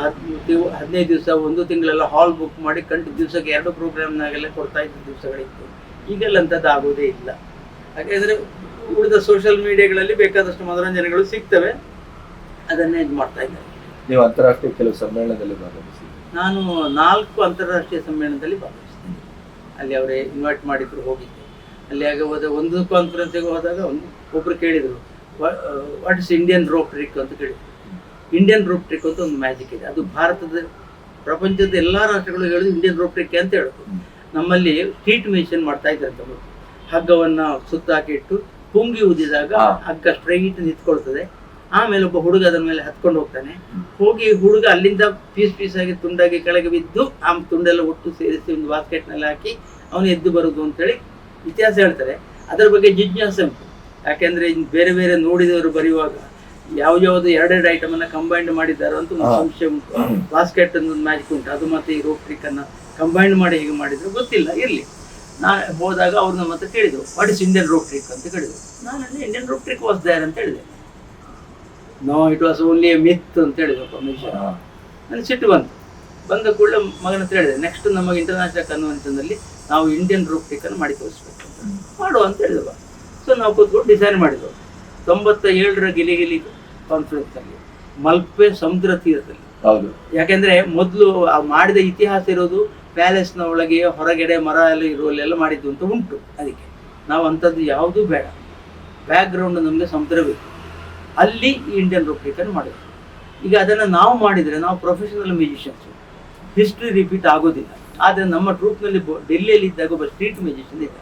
15 ದಿವಸ, 1 ತಿಂಗಳೆಲ್ಲ ಹಾಲ್ ಬುಕ್ ಮಾಡಿ ದಿವಸಕ್ಕೆ 2 ಪ್ರೋಗ್ರಾಮ್ನಾಗೆಲ್ಲ ಕೊಡ್ತಾ ಇದ್ದ ದಿವಸಗಳಿತ್ತು. ಈಗೆಲ್ಲ ಅಂಥದ್ದು ಆಗೋದೇ ಇಲ್ಲ. ಹಾಗಾದರೆ ಉಳಿದ ಸೋಷಿಯಲ್ ಮೀಡಿಯಾಗಳಲ್ಲಿ ಬೇಕಾದಷ್ಟು ಮನೋರಂಜನೆಗಳು ಸಿಗ್ತವೆ, ಅದನ್ನೇ ಇದು ಮಾಡ್ತಾ ಇದ್ದಾರೆ. ನೀವು ಅಂತಾರಾಷ್ಟ್ರೀಯ ಕೆಲವು ಸಮ್ಮೇಳನದಲ್ಲಿ ಭಾಗವಹಿಸಿ? ನಾನು 4 ಅಂತಾರಾಷ್ಟ್ರೀಯ ಸಮ್ಮೇಳನದಲ್ಲಿ ಭಾಗವಹಿಸ್ತೇನೆ. ಅಲ್ಲಿ ಅವರೇ ಇನ್ವೈಟ್ ಮಾಡಿದ್ರು, ಹೋಗಿದ್ದೆ. ಅಲ್ಲಿ ಆಗ ಒಂದು ಕಾನ್ಫರೆನ್ಸಿಗೆ ಹೋದಾಗ ಒಬ್ಬರು ಕೇಳಿದರು, what is Indian rope trick ಅಂತ ಕೇಳಿದ್ರು. ಇಂಡಿಯನ್ ರೋಪ್ ಟ್ರಿಕ್ ಅಂತ ಒಂದು ಮ್ಯಾಜಿಕ್ ಇದೆ. ಅದು ಭಾರತದ, ಪ್ರಪಂಚದ ಎಲ್ಲ ರಾಷ್ಟ್ರಗಳು ಹೇಳೋದು ಇಂಡಿಯನ್ ರೋಪ್ ಟ್ರಿಕ್ ಅಂತ ಹೇಳೋದು. ನಮ್ಮಲ್ಲಿ ಸ್ಟ್ರೀಟ್ ಮ್ಯೂಸಿಷನ್ ಮಾಡ್ತಾ ಇದ್ದಾರೆ. ಹಗ್ಗವನ್ನು ಸುತ್ತ ಹಾಕಿಟ್ಟು ಪುಂಗಿ ಊದಿದಾಗ ಹಗ್ಗ ಸ್ಟ್ರೈಟ್ ನಿಂತ್ಕೊಳ್ತದೆ. ಆಮೇಲೆ ಒಬ್ಬ ಹುಡುಗ ಅದರ ಮೇಲೆ ಹತ್ಕೊಂಡು ಹೋಗ್ತಾನೆ. ಹೋಗಿ ಹುಡುಗ ಅಲ್ಲಿಂದ ಪೀಸ್ ಆಗಿ ತುಂಡಾಗಿ ಕೆಳಗೆ ಬಿದ್ದು ಆ ತುಂಡೆಲ್ಲ ಒಟ್ಟು ಸೇರಿಸಿ ಒಂದು ಬಾಸ್ಕೆಟ್ನಲ್ಲಿ ಹಾಕಿ ಅವನು ಎದ್ದು ಬರುದು ಅಂತೇಳಿ ಇತಿಹಾಸ ಹೇಳ್ತಾರೆ. ಅದರ ಬಗ್ಗೆ ಜಿಜ್ಞಾಸೆ ಉಂಟು. ಯಾಕೆಂದ್ರೆ ಬೇರೆ ಬೇರೆ ನೋಡಿದವರು ಬರೆಯುವಾಗ ಯಾವ್ದು 2 ಐಟಮನ್ನು ಕಂಬೈಂಡ್ ಮಾಡಿದ್ದಾರೆ ಅಂತ ಒಂದು ಸಂಶಯ ಉಂಟು. ಬಾಸ್ಕೆಟ್ ಒಂದು ಮ್ಯಾಜಿಕ್ ಉಂಟು, ಅದು ಮತ್ತೆ ಈ ರೋಪ್ ಟ್ರಿಕ್ ಅನ್ನ ಕಂಬೈಂಡ್ ಮಾಡಿ ಹೇಗೆ ಮಾಡಿದ್ರು ಗೊತ್ತಿಲ್ಲ. ಇರಲಿ, ನಾನು ಹೋದಾಗ ಅವ್ರು ನಮ್ಮ ಹತ್ರ ಕೇಳಿದ್ರು, what is Indian rope trick ಅಂತ ಕೇಳಿದ್ರು. ನಾನು Indian rope trick was there ಅಂತ ಹೇಳಿದೆ. No, it was only a myth ಅಂತ ಹೇಳಿದಪ್ಪ ಮನುಷ್ಯ. ನನಗೆ ಸಿಟ್ಟು ಬಂದ ಕೂಡಲೇ ಮಗನ ಹತ್ರ ಹೇಳಿದೆ, ನೆಕ್ಸ್ಟ್ ನಮಗೆ ಇಂಟರ್ನ್ಯಾಷನಲ್ ಕನ್ವೆನ್ಷನ್ನಲ್ಲಿ ನಾವು ಇಂಡಿಯನ್ ರೋಪ್ ಟ್ರಿಕ್ ಅನ್ನು ಮಾಡಿ ತೋರಿಸ್ಬೇಕು ಅಂತ ಮಾಡುವ ಅಂತ ಹೇಳಿದವ. ಸೊ ನಾವು ಕೂತ್ಕೊಂಡು ಡಿಸೈನ್ ಮಾಡಿದ್ವು. 97ರ ಗಿಲಿಗಿಲಿ ಕಾನ್ಫರೆನ್ಸ್ ಅಲ್ಲಿ ಮಲ್ಪೆ ಸಮುದ್ರ ತೀರದಲ್ಲಿ. ಹೌದು. ಯಾಕೆಂದ್ರೆ ಮೊದಲು ಮಾಡಿದ ಇತಿಹಾಸ ಇರೋದು ಪ್ಯಾಲೇಸ್ನ ಒಳಗೆ ಹೊರಗಡೆ ಮರ ಎಲ್ಲ ಇರುವಲ್ಲೆಲ್ಲ ಮಾಡಿದ್ದು ಅಂತ ಉಂಟು. ಅದಕ್ಕೆ ನಾವು ಅಂಥದ್ದು ಯಾವುದೂ ಬೇಡ, ಬ್ಯಾಕ್ ಗ್ರೌಂಡ್ ನಮಗೆ ಸಮುದ್ರ ಬೇಕು. ಅಲ್ಲಿ ಈ ಇಂಡಿಯನ್ ರೋಪ್ ಟ್ರಿಕ್ ಅನ್ನು ಮಾಡಿದ್ವಿ. ಈಗ ಅದನ್ನು ನಾವು ಮಾಡಿದರೆ ನಾವು ಪ್ರೊಫೆಷನಲ್ ಮ್ಯೂಸಿಷಿಯನ್ಸು, ಹಿಸ್ಟ್ರಿ ರಿಪೀಟ್ ಆಗೋದಿಲ್ಲ. ಆದರೆ ನಮ್ಮ ಟ್ರೂಪ್ನಲ್ಲಿ ಡೆಲ್ಲಿಯಲ್ಲಿ ಇದ್ದಾಗ ಒಬ್ಬ ಸ್ಟ್ರೀಟ್ ಮ್ಯೂಸಿಷಿಯನ್ ಇದ್ದ,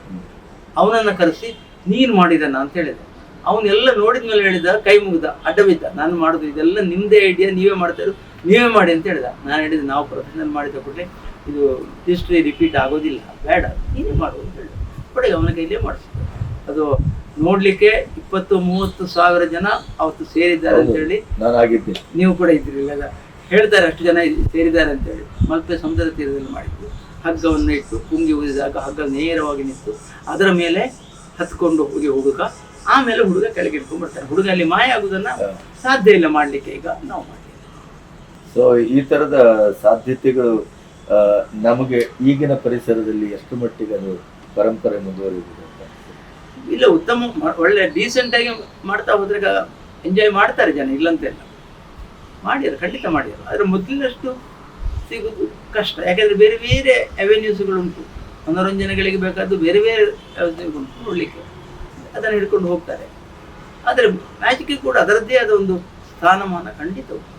ಅವನನ್ನು ಕರೆಸಿ ನೀನು ಮಾಡಿದನ ಅಂತ ಹೇಳಿದೆ. ಅವನ್ನೆಲ್ಲ ನೋಡಿದ ಮೇಲೆ ಹೇಳಿದ, ಕೈ ಮುಗಿದ, ಅಡ್ಡ ಬಿದ್ದ, ನಾನು ಮಾಡೋದು ಇದೆಲ್ಲ ನಿಮ್ಮದೇ ಐಡಿಯಾ, ನೀವೇ ಮಾಡ್ತಾಯಿರು, ನೀವೇ ಮಾಡಿ ಅಂತ ಹೇಳಿದ. ನಾನು ಹೇಳಿದೆ, ನಾವು ಪ್ರೊಫೆಷನಲ್ ಮಾಡಿದ ಕೂಡಲೇ ಇದು ಹಿಸ್ಟ್ರಿ ರಿಪೀಟ್ ಆಗೋದಿಲ್ಲ, ಬೇಡ ನೀವೇ ಮಾಡುವುದು ಅಂತ ಹೇಳಿದೆ. ಬಟ್ ಅವನ ಕೈಲೇ ಮಾಡಿಸಿದ್ರು. ಅದು ನೋಡ್ಲಿಕ್ಕೆ 20-30 ಸಾವಿರ ಜನ ಅವತ್ತು ಸೇರಿದ್ದಾರೆ ಅಂತ ಹೇಳಿ, ನಾನು ಆಗಿದ್ದೆ, ನೀವು ಕೂಡ ಇದ್ರಿಲ್ಲ, ಹೇಳ್ತಾರೆ ಅಷ್ಟು ಜನ ಸೇರಿದ್ದಾರೆ ಅಂತೇಳಿ. ಮಲ್ಪೆ ಸಮುದ್ರ ತೀರದಲ್ಲಿ ಮಾಡಿದ್ದು. ಹಗ್ಗವನ್ನು ಇಟ್ಟು ಪುಂಗಿ ಊದಿದಾಗ ಹಗ್ಗ ನೇರವಾಗಿ ನಿಂತು ಅದರ ಮೇಲೆ ಹತ್ಕೊಂಡು ಹೋಗಿ ಹುಡುಗ, ಆಮೇಲೆ ಹುಡುಗ ಕೆಳಗೆ ಇಟ್ಕೊಂಡು ಬರ್ತಾನೆ. ಹುಡುಗ ಅಲ್ಲಿ ಮಾಯ ಆಗುದನ್ನ ಸಾಧ್ಯ ಇಲ್ಲ ಮಾಡಲಿಕ್ಕೆ, ಈಗ ನಾವು ಮಾಡ್ತೀವಿ. ಸೊ ಈ ತರದ ಸಾಧ್ಯತೆಗಳು ನಮಗೆ ಈಗಿನ ಪರಿಸರದಲ್ಲಿ ಎಷ್ಟು ಮಟ್ಟಿಗೆ ಅದು ಪರಂಪರೆ ಮುಂದುವರಿಯುವುದು ಅಂತ? ಇಲ್ಲ, ಉತ್ತಮ ಒಳ್ಳೆ ಡೀಸೆಂಟ್ ಆಗಿ ಮಾಡ್ತಾ ಹೋದ್ರೆ ಎಂಜಾಯ್ ಮಾಡ್ತಾರೆ ಜನ, ಇಲ್ಲಂತೆಲ್ಲ ಮಾಡ್ಯಾರ, ಖಂಡಿತ ಮಾಡ್ಯಾರ. ಆದರೆ ಮೊದಲಿನಷ್ಟು ಸಿಗೋದು ಕಷ್ಟ. ಯಾಕೆಂದರೆ ಬೇರೆ ಬೇರೆ ಅವೆನ್ಯೂಸ್ಗಳುಂಟು, ಮನೋರಂಜನೆಗಳಿಗೆ ಬೇಕಾದ್ದು ಬೇರೆ ಬೇರೆ ಉಂಟು ನೋಡಲಿಕ್ಕೆ, ಅದನ್ನು ಹಿಡ್ಕೊಂಡು ಹೋಗ್ತಾರೆ. ಆದರೆ ಮ್ಯಾಜಿಕ್ಗೆ ಕೂಡ ಅದರದ್ದೇ ಆದ ಒಂದು ಸ್ಥಾನಮಾನ ಖಂಡಿತ ಉಂಟು.